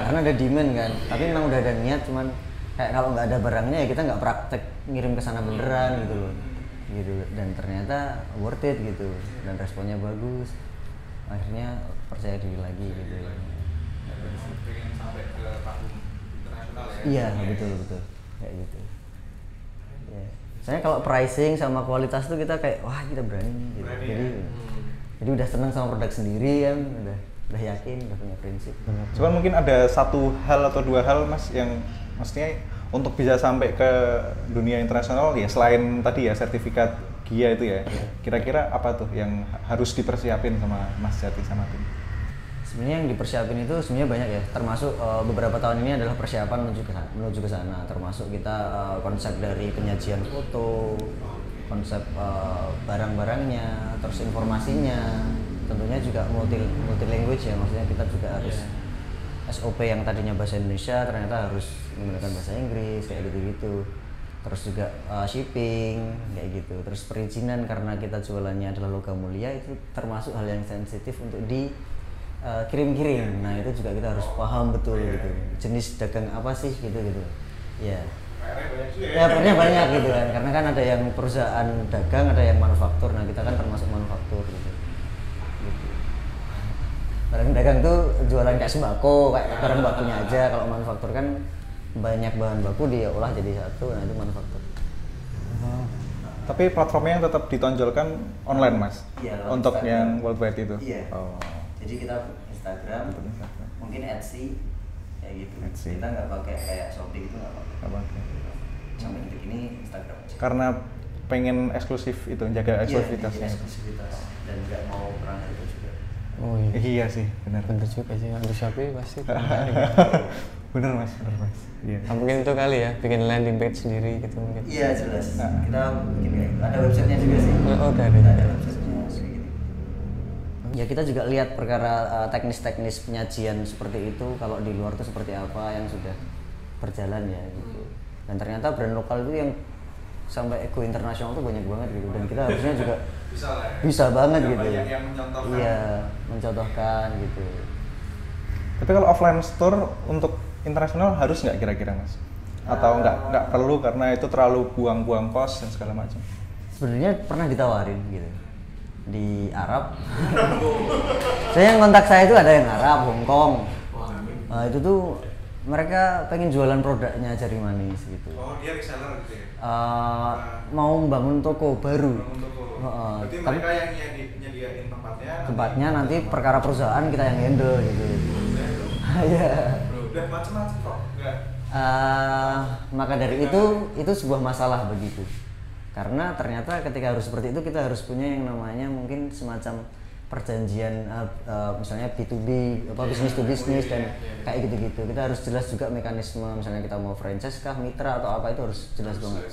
karena ada demand kan. Tapi memang udah ada niat, cuman kayak kalau nggak ada barangnya ya kita nggak praktek ngirim ke sana beneran gitu loh, gitu. Dan ternyata worth it gitu, dan responnya bagus. Akhirnya percaya diri lagi gitu.
Pengen sampai ke panggung internasional ya?
Iya betul kayak gitu. Ya. Soalnya kalau pricing sama kualitas tuh kita kayak wah kita berani gitu. Jadi udah seneng sama produk sendiri kan, udah yakin, udah punya prinsip.
Cuman mungkin ada satu hal atau dua hal Mas yang maksudnya untuk bisa sampai ke dunia internasional ya, selain tadi ya sertifikat GIA itu ya, kira-kira apa tuh yang harus dipersiapin sama Mas Jati sama tim?
Sebenarnya yang dipersiapin itu sebenarnya banyak ya, termasuk beberapa tahun ini adalah persiapan menuju ke sana, termasuk kita konsep dari penyajian foto, konsep barang-barangnya, terus informasinya, tentunya juga multi language ya, maksudnya kita juga harus SOP yang tadinya bahasa Indonesia ternyata harus menggunakan bahasa Inggris kayak gitu-gitu. Terus juga shipping kayak gitu, terus perizinan karena kita jualannya adalah logam mulia itu termasuk hal yang sensitif untuk kirim-kirim. Nah itu juga kita harus paham betul gitu, jenis dagang apa sih gitu ya. Ya pokoknya banyak gitu kan, karena kan ada yang perusahaan dagang, ada yang manufaktur. Nah kita kan termasuk manufaktur gitu. Barang dagang tuh jualan kayak sembako, kayak barang bakunya aja. Kalau manufaktur kan banyak bahan baku diolah jadi satu, nah itu manufaktur.
Tapi platformnya yang tetap ditonjolkan online mas?
Iya,
untuk
Instagram.
yang worldwide itu?
Iya.
Oh.
Jadi kita Instagram, mungkin Etsy, kayak gitu.
Etsy.
Kita nggak pakai kayak Shopee gitu, nggak pakai.
Nggak pakai.
Sampai detik ini Instagram aja.
Karena pengen eksklusif itu, jaga eksklusivitasnya.
Iya, eksklusivitas dan nggak mau perang itu juga.
Oh iya.
Iya sih, benar.
Bener juga sih, untuk Shopee pasti.
Bener mas. Iya.
Mungkin itu kali ya, bikin landing page sendiri gitu mungkin.
Iya jelas. Kita bikin kayak gitu. Ada websitenya juga sih.
Oh, ada.
Ada websitenya kayak gitu. Ya kita juga lihat perkara teknis-teknis penyajian seperti itu kalau di luar tuh seperti apa yang sudah berjalan ya gitu. Dan ternyata brand lokal itu yang sampai go internasional tuh banyak banget gitu, dan kita harusnya juga bisa banget gitu.
Yang mencontohkan.
Iya, mencontohkan gitu.
Tapi kalau offline store untuk internasional harus nggak kira-kira mas? Atau nggak perlu karena itu terlalu buang-buang kos dan segala macam?
Sebenarnya pernah ditawarin gitu di Arab. Saya yang kontak saya itu ada yang Arab, Hong Kong. Itu tuh mereka pengen jualan produknya Jari Manis gitu.
Oh dia reseller gitu ya?
Mau membangun toko baru.
Berarti
Tapi
mereka yang nyediain
tempatnya nanti perkara perusahaan kita yang handle gitu. Iya.
Udah macam-macam kok.
Maka dari itu sebuah masalah begitu. Karena ternyata ketika harus seperti itu kita harus punya yang namanya mungkin semacam perjanjian misalnya B2B, bisnis to bisnis dan kayak gitu-gitu. Kita harus jelas juga mekanisme, misalnya kita mau franchise kah, mitra atau apa, itu harus jelas banget.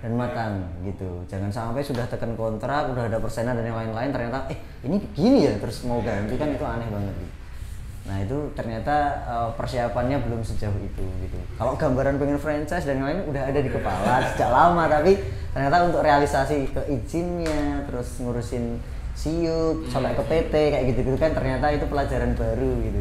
Dan matang gitu. Jangan sampai sudah tekan kontrak, udah ada persenan dan yang lain-lain ternyata ini gini ya terus mau ganti, kan itu aneh banget gitu. Nah itu ternyata persiapannya belum sejauh itu gitu. Kalau gambaran pengen franchise dan lain-lain udah ada di kepala sejak lama, tapi ternyata untuk realisasi ke izinnya, terus ngurusin siup, sampai ke PT kayak gitu-gitu kan ternyata itu pelajaran baru gitu.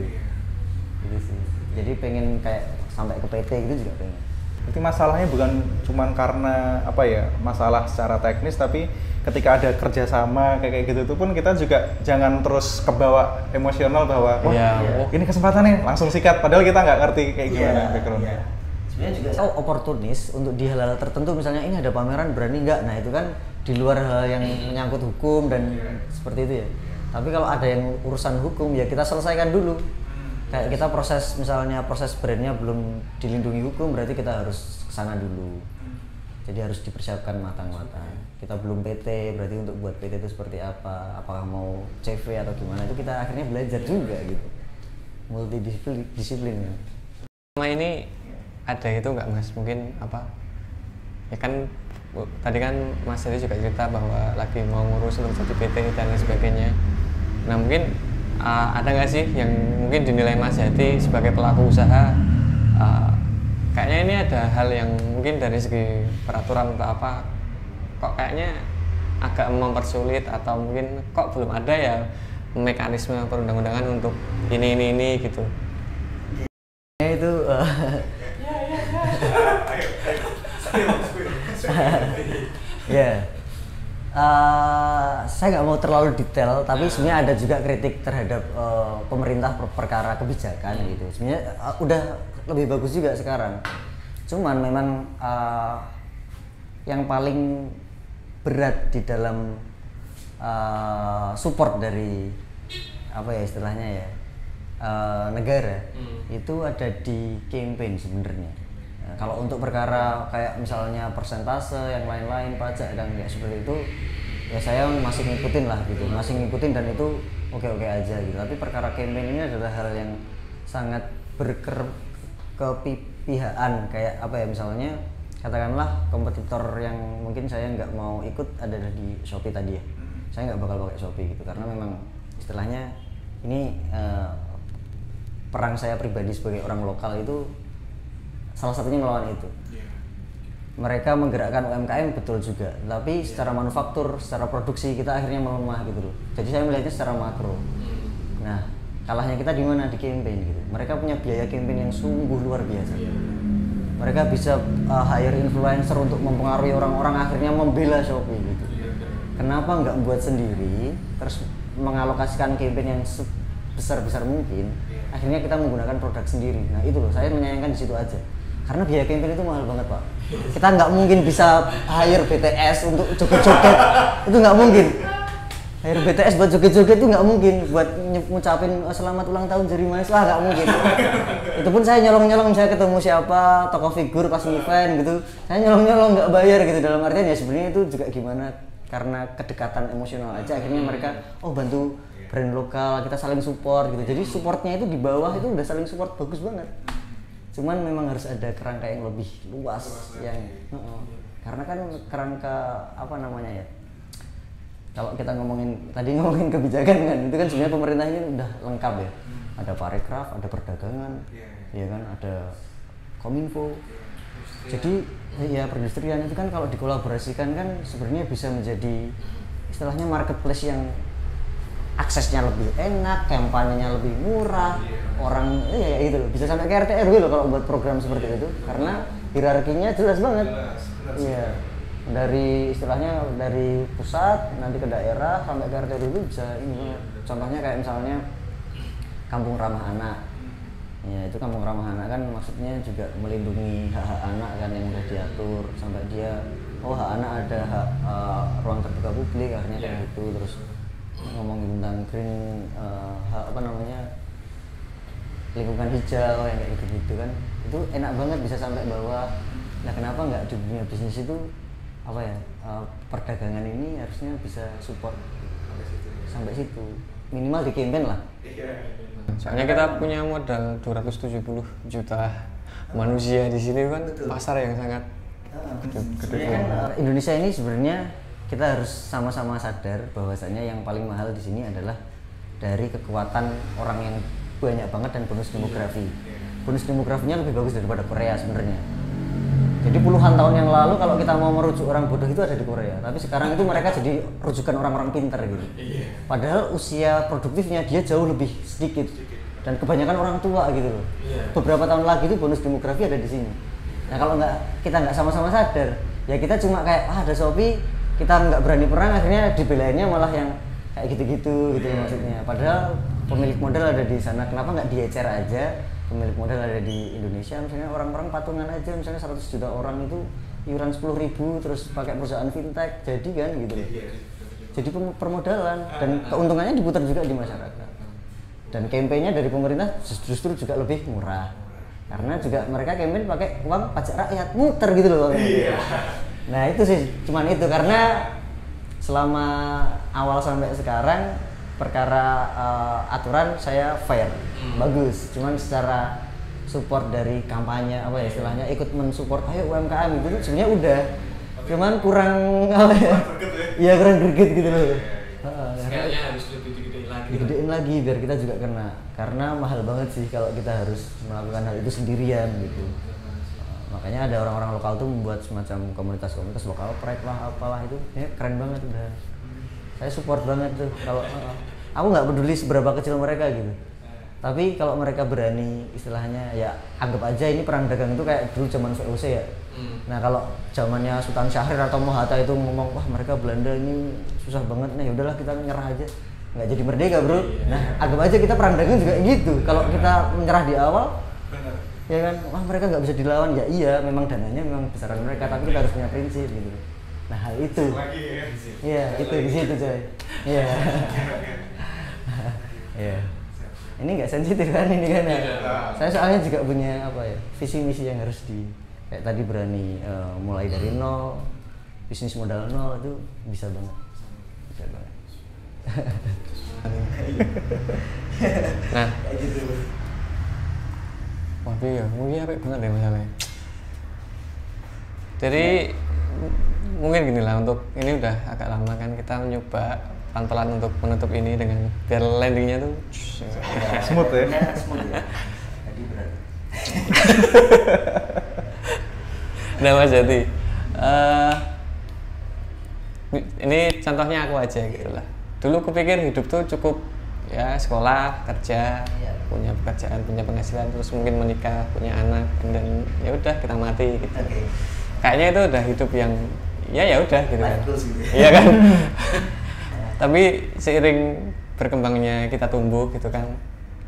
Gitu sih. Jadi pengen kayak sampai ke PT gitu juga pengen.
Berarti masalahnya bukan cuma karena apa ya, masalah secara teknis, tapi ketika ada kerjasama kayak gitu tuh pun kita juga jangan terus kebawa emosional bahwa wah ini kesempatan nih langsung sikat, padahal kita nggak ngerti kayak gimana backgroundnya.
Sebenarnya juga oportunis untuk di hal-hal tertentu, misalnya ini ada pameran berani nggak, nah itu kan di luar hal yang menyangkut hukum dan seperti itu ya. Tapi kalau ada yang urusan hukum ya kita selesaikan dulu. Kayak kita misalnya proses brandnya belum dilindungi hukum, berarti kita harus kesana dulu. Jadi harus dipersiapkan matang-matang. Kita belum PT, berarti untuk buat PT itu seperti apa, apakah mau CV atau gimana, itu kita akhirnya belajar juga gitu. Multidisiplin.
Sama ini ada itu nggak mas? Mungkin apa? Ya kan tadi kan Mas Heri juga cerita bahwa lagi mau ngurus untuk jadi PT dan lain sebagainya. Nah mungkin ada nggak sih yang mungkin dinilai Mas Heri sebagai pelaku usaha? Kayaknya ini ada hal yang mungkin dari segi peraturan atau apa kok kayaknya agak mempersulit, atau mungkin kok belum ada ya mekanisme perundang-undangan untuk ini gitu.
Itu saya nggak mau terlalu detail, tapi sebenarnya ada juga kritik terhadap pemerintah perkara kebijakan gitu. Sebenarnya udah lebih bagus juga sekarang. Cuman memang yang paling berat di dalam support dari apa ya istilahnya ya negara itu ada di campaign sebenarnya. Kalau untuk perkara kayak misalnya persentase yang lain-lain pajak dan kayak seperti itu ya saya masih ngikutin lah gitu, masih ngikutin dan itu oke-oke aja gitu. Tapi perkara campaign ini adalah hal yang sangat kepihakan, kayak apa ya, misalnya katakanlah kompetitor yang mungkin saya nggak mau ikut ada di Shopee tadi ya, saya nggak bakal pakai Shopee gitu karena memang istilahnya ini perang saya pribadi sebagai orang lokal itu salah satunya melawan itu. Mereka menggerakkan UMKM betul juga, tapi secara manufaktur, secara produksi kita akhirnya melemah gitu loh. Jadi saya melihatnya secara makro. Nah, kalahnya kita di mana? Di campaign gitu. Mereka punya biaya campaign yang sungguh luar biasa. Mereka bisa hire influencer untuk mempengaruhi orang-orang, akhirnya membela Shopee gitu. Kenapa nggak buat sendiri, terus mengalokasikan campaign yang sebesar-besar mungkin, akhirnya kita menggunakan produk sendiri. Nah itu loh, saya menyayangkan di situ aja. Karena biaya campaign itu mahal banget Pak. Kita nggak mungkin bisa hire BTS untuk joget-joget, itu nggak mungkin. Hire BTS buat joget-joget itu nggak mungkin. Buat ngucapin selamat ulang tahun Jari Manis, lah nggak mungkin. Itu pun saya nyolong-nyolong, saya ketemu siapa tokoh figur pas event gitu, saya nyolong-nyolong nggak bayar gitu. Dalam artian ya sebenarnya itu juga gimana, karena kedekatan emosional aja akhirnya mereka bantu brand lokal, kita saling support gitu. Jadi supportnya itu di bawah itu udah saling support bagus banget. Cuman memang harus ada kerangka yang lebih luas yang karena kan kerangka apa namanya ya, kalau kita ngomongin kebijakan kan itu kan sebenarnya pemerintah ini udah lengkap ya, ada Parekraf, ada perdagangan, ya kan, ada Kominfo. Jadi ya perindustrian itu kan kalau dikolaborasikan kan sebenarnya bisa menjadi istilahnya marketplace yang aksesnya lebih enak, kampanyenya lebih murah, orang ya gitu loh, bisa sampai ke RT RW loh kalau buat program seperti itu, karena hierarkinya jelas banget. Iya, dari istilahnya dari pusat nanti ke daerah sampai ke RT RW bisa ini banget. Contohnya kayak misalnya kampung ramah anak. Ya itu kampung ramah anak kan maksudnya juga melindungi hak-hak anak kan yang udah diatur sampai dia hak anak ada hak ruang terbuka publik akhirnya kayak gitu. Terus ngomongin tentang green apa namanya lingkungan hijau yang kayak gitu kan, itu enak banget bisa sampai bawah. Nah kenapa nggak di dunia bisnis itu apa ya, perdagangan ini harusnya bisa support sampai situ, minimal di campaign lah.
Soalnya kita punya modal 270 juta manusia di sini kan, pasar yang sangat gede.
Indonesia ini sebenarnya kita harus sama-sama sadar bahwasanya yang paling mahal di sini adalah dari kekuatan orang yang banyak banget dan bonus demografi. Bonus demografinya lebih bagus daripada Korea sebenarnya. Jadi puluhan tahun yang lalu kalau kita mau merujuk orang bodoh itu ada di Korea, tapi sekarang itu mereka jadi rujukan orang-orang pintar gitu. Padahal usia produktifnya dia jauh lebih sedikit dan kebanyakan orang tua gitu loh. Beberapa tahun lagi itu bonus demografi ada di sini. Nah kalau kita nggak sama-sama sadar, ya kita cuma kayak ada Shopee, kita nggak berani perang, akhirnya dibelainnya malah yang kayak gitu-gitu gitu maksudnya. Padahal pemilik modal ada di sana, kenapa nggak diecer aja? Pemilik modal ada di Indonesia, misalnya orang-orang patungan aja, misalnya 100 juta orang itu iuran 10.000 terus pakai perusahaan fintech, jadi kan gitu. Jadi permodalan dan keuntungannya diputar juga di masyarakat. Dan kampanyenya dari pemerintah justru juga lebih murah, karena juga mereka campaign pakai uang pajak rakyat, muter gitu loh uangnya. Nah itu sih, cuman itu karena selama awal sampai sekarang perkara aturan saya fair, bagus. Cuman secara support dari kampanye apa ya istilahnya, ikut mensupport ayo UMKM itu sebenarnya udah, cuman kurang apa ya, ya kurang greget gitu loh.
Kayaknya harus lebih
digedein lagi biar kita juga kena, karena mahal banget sih kalau kita harus melakukan hal itu sendirian gitu. Makanya ada orang-orang lokal tuh membuat semacam komunitas lokal, pride lah apalah, itu ya keren banget udah. Saya support banget tuh. Kalau aku nggak peduli seberapa kecil mereka gitu, tapi kalau mereka berani istilahnya ya anggap aja ini perang dagang itu kayak dulu zaman VOC ya. Nah kalau zamannya Sultan Syahrir atau Mohatta itu ngomong wah mereka Belanda ini susah banget, nah yaudahlah kita nyerah aja, nggak jadi merdeka bro. Nah anggap aja kita perang dagang juga gitu, kalau kita menyerah di awal ya kan, wah mereka nggak bisa dilawan, ya iya memang dananya memang besaran mereka, tapi kita harus punya prinsip gitu. Nah hal itu, iya itu di situ coy, iya, iya. Ini nggak sensitif kan ini kan ya. Saya soalnya juga punya apa ya, visi misi yang harus kayak tadi berani mulai dari nol, bisnis modal nol itu bisa banget.
Nah,
Kayak gitu.
waduh ya, mungkin apik banget deh masalahnya. Jadi mungkin gini lah, untuk ini udah agak lama kan kita mencoba pelan-pelan untuk menutup ini dengan biar landingnya tuh
Smooth ya.
Smooth ya. Jadi berat.
Nah Mas Jati, ini contohnya aku aja gitu lah. Dulu kupikir hidup tuh cukup ya sekolah, kerja, punya pekerjaan, punya penghasilan, terus mungkin menikah, punya anak, dan ya udah kita mati gitu.
Oke.
Kayaknya itu udah hidup yang ya udah gitu kan.
Life goals gitu ya.
Iya kan. Tapi seiring berkembangnya kita tumbuh gitu kan,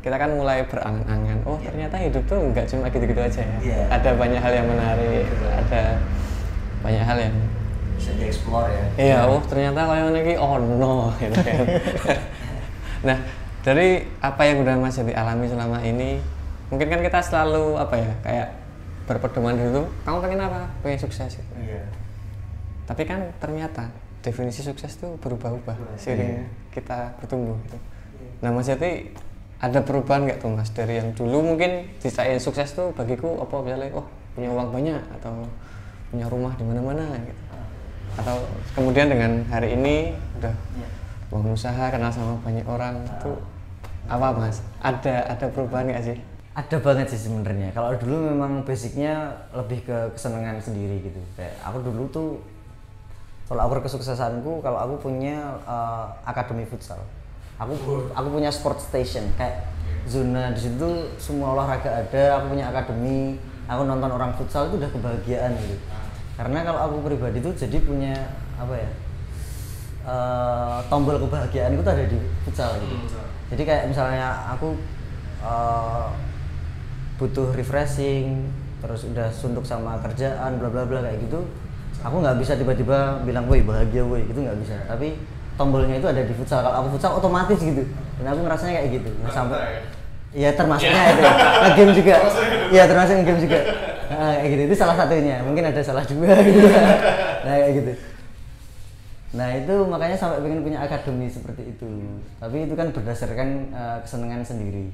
kita kan mulai berangan-angan, oh ternyata hidup tuh nggak cuma gitu-gitu aja ya.
Iya.
Ada banyak hal yang menarik, ada banyak hal yang
Bisa dieksplor ya.
iya, oh ternyata kalau ini oh no gitu kan. Nah, dari apa yang udah Mas Jati alami selama ini, mungkin kan kita selalu apa ya, kayak berpedoman dulu, kamu pengen apa? Pengen sukses gitu.
Iya.
Tapi kan ternyata definisi sukses tuh berubah-ubah seiring kita bertumbuh gitu. Nah Mas Jati ada perubahan nggak tuh Mas dari yang dulu mungkin dicain sukses tuh bagiku apa misalnya oh punya uang banyak atau punya rumah di mana-mana gitu. Atau kemudian dengan hari ini udah bangun usaha, kenal sama banyak orang itu apa Mas? Ada perubahan nggak sih?
Ada banget sih sebenarnya. Kalau dulu memang basicnya lebih ke kesenangan sendiri gitu. Kayak aku dulu tuh kalau aku kesuksesanku, kalau aku punya akademi futsal. Aku punya sport station kayak zona di situ semua olahraga ada. Aku punya akademi. Aku nonton orang futsal itu udah kebahagiaan gitu. Karena kalau aku pribadi tuh jadi punya apa ya? Tombol kebahagiaan itu ada di futsal gitu. Jadi kayak misalnya aku butuh refreshing, terus udah suntuk sama kerjaan, bla bla bla kayak gitu, aku nggak bisa tiba-tiba bilang, woi bahagia woi, itu nggak bisa. Tapi tombolnya itu ada di futsal. Kalau aku futsal otomatis gitu, dan aku ngerasanya kayak gitu. Nah, sampai, ya termasuknya itu, game juga, ya termasuk game juga. Nah, kayak gitu, itu salah satunya. Mungkin ada salah dua gitu. Nah kayak gitu. Nah itu makanya sampai pengen punya akademi seperti itu. Tapi itu kan berdasarkan kesenangan sendiri.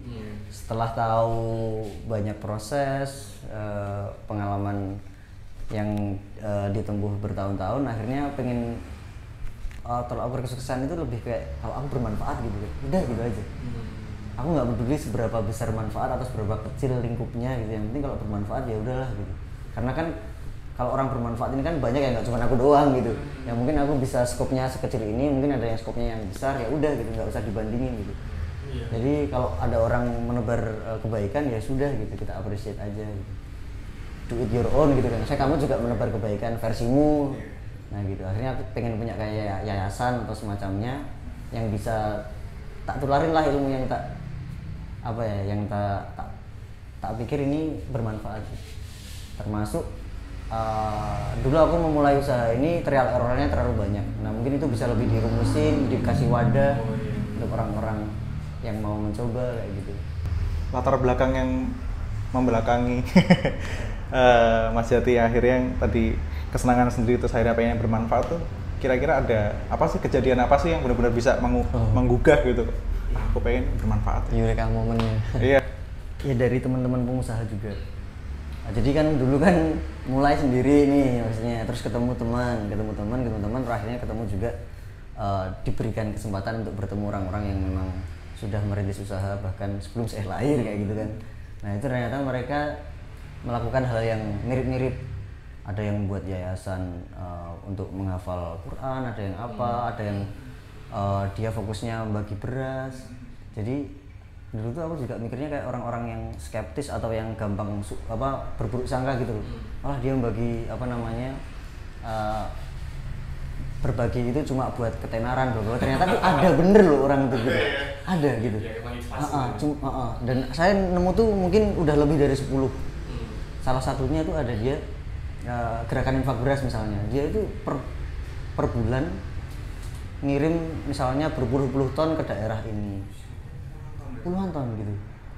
Setelah tahu banyak proses, pengalaman yang ditempuh bertahun-tahun, akhirnya pengen kalau aku kesuksesan itu lebih kayak kalau aku bermanfaat gitu, udah gitu aja. Aku nggak peduli seberapa besar manfaat atau seberapa kecil lingkupnya gitu. Yang penting kalau bermanfaat ya udahlah gitu. Karena kan kalau orang bermanfaat ini kan banyak ya, nggak cuma aku doang gitu. Ya mungkin aku bisa skopnya sekecil ini, mungkin ada yang skopnya yang besar, ya udah gitu, nggak usah dibandingin gitu. Jadi kalau ada orang menebar kebaikan ya sudah gitu, kita appreciate aja gitu. Do it your own gitu kan. Kamu juga menebar kebaikan versimu. Nah gitu. Akhirnya aku pengen punya kayak yayasan atau semacamnya yang bisa tak tularin lah ilmu yang tak apa ya, yang tak pikir ini bermanfaat. Termasuk dulu aku memulai usaha ini trial errornya terlalu banyak. Nah mungkin itu bisa lebih dirumusin, dikasih wadah untuk orang-orang yang mau mencoba kayak gitu.
Latar belakang yang membelakangi Mas Jati akhirnya yang tadi kesenangan sendiri terus akhirnya pengen bermanfaat tuh, kira-kira ada apa sih, kejadian apa sih yang benar-benar bisa menggugah gitu? Aku pengen bermanfaat.
Eureka momennya.
Iya.
Ya dari teman-teman pengusaha juga. Nah, jadi kan dulu kan mulai sendiri nih maksudnya, terus ketemu teman, akhirnya ketemu juga diberikan kesempatan untuk bertemu orang-orang yang memang sudah merintis usaha bahkan sebelum saya lahir kayak gitu kan. Nah itu ternyata mereka melakukan hal yang mirip-mirip. Ada yang buat yayasan untuk menghafal Quran, ada yang apa, ada yang dia fokusnya bagi beras. Jadi dulu tuh aku juga mikirnya kayak orang-orang yang skeptis atau yang gampang berburuk sangka gitu loh. Malah dia membagi berbagi itu cuma buat ketenaran bahwa ternyata tuh ada bener loh orang itu gitu. Ada gitu. Dan saya nemu tuh mungkin udah lebih dari 10. Salah satunya tuh ada dia gerakan infak beras misalnya. Dia itu per bulan ngirim misalnya berpuluh-puluh ton ke daerah ini. Puluhan ton gitu.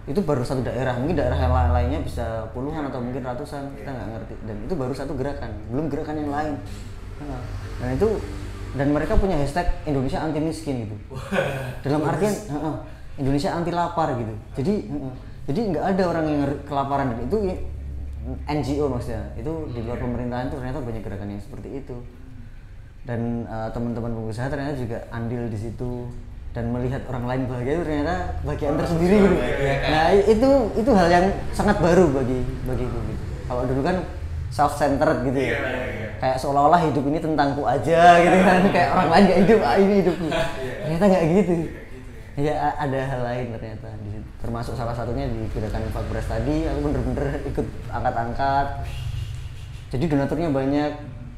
Itu baru satu daerah, mungkin daerah yang lainnya bisa puluhan atau mungkin ratusan, kita nggak ngerti. Dan itu baru satu gerakan, belum gerakan yang lain. Dan itu dan mereka punya hashtag Indonesia anti miskin gitu. Dalam artian Indonesia anti lapar gitu. Jadi nggak ada orang yang kelaparan, dan itu NGO maksudnya. Itu di luar pemerintahan tuh ternyata banyak gerakan yang seperti itu. Dan teman-teman pengusaha ternyata juga andil di situ, dan melihat orang lain bahagia itu ternyata kebahagiaan tersendiri gitu. Nah, itu hal yang sangat baru bagiku gitu. Kalau dulu kan self-centered gitu ya. Kayak seolah-olah hidup ini tentangku aja gitu kan. Kayak orang lain gak hidup, ini hidupku. Ternyata nggak gitu. Ya ada hal lain ternyata di situ. Termasuk salah satunya di gerakan Infak Beras tadi, aku bener-bener ikut angkat-angkat. Jadi donaturnya banyak.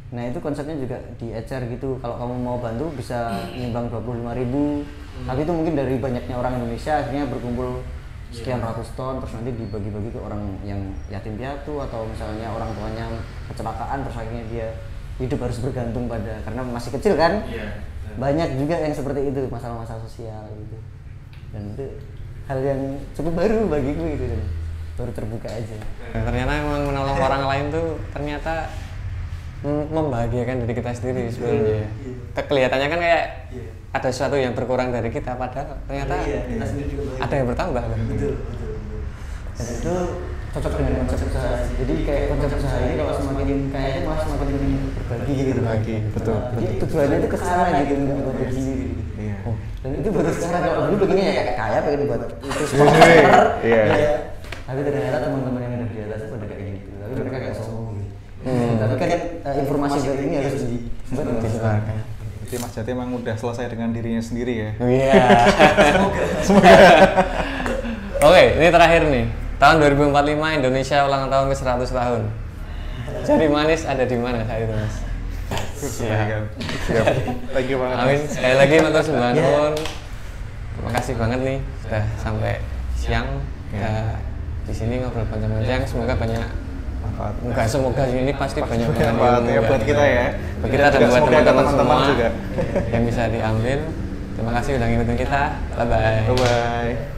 Nah, itu konsepnya juga di HR gitu. Kalau kamu mau bantu bisa nyumbang 25.000. Tapi itu mungkin dari banyaknya orang Indonesia akhirnya berkumpul sekian ratus ton, terus nanti dibagi-bagi ke orang yang yatim piatu atau misalnya orang tuanya kecelakaan, terus akhirnya dia hidup harus bergantung pada, karena masih kecil kan. Banyak juga yang seperti itu, masalah-masalah sosial gitu. Dan itu hal yang cukup baru bagiku gitu, dan baru terbuka aja.
Nah, ternyata emang menolong orang lain tuh ternyata membahagiakan diri kita sendiri sebenarnya. Kelihatannya kan kayak ada sesuatu yang berkurang dari kita, padahal ternyata ada yang bertambah kan.
Betul. Dan itu cocok dengan konsep usaha. Jadi kayak konsep usaha ini kalau semakin kaya itu malah semakin berbagi gitu.
Betul.
Jadi tujuannya itu ke sana gitu, nggak buat diri sendiri. Dan itu baru sekarang, kalau dulu begini ya kayak kaya pengen buat itu sponsor. Tapi ternyata teman-teman yang ada di atas itu udah kayak gitu. Tapi mereka kayak sombong gitu. Tapi kan informasi dari ini harus disebarkan.
Jadi Mas Jati emang udah selesai dengan dirinya sendiri ya.
Iya. Semoga. Oke, ini terakhir nih. Tahun 2045 Indonesia ulang tahun ke 100 tahun. Jari manis ada di mana saat itu, Mas?
Siap. Thank you banget.
Amin. Sekali lagi matur sembah nuwun. Terima kasih banget nih sudah sampai siang. Di sini ngobrol panjang-panjang, semoga banyak manfaat. Enggak, semoga ini pasti banyak
manfaat ya buat kita ya.
Buat kita dan buat teman-teman semua
juga
yang bisa diambil. Terima kasih udah ngikutin kita. Bye bye.
Bye bye.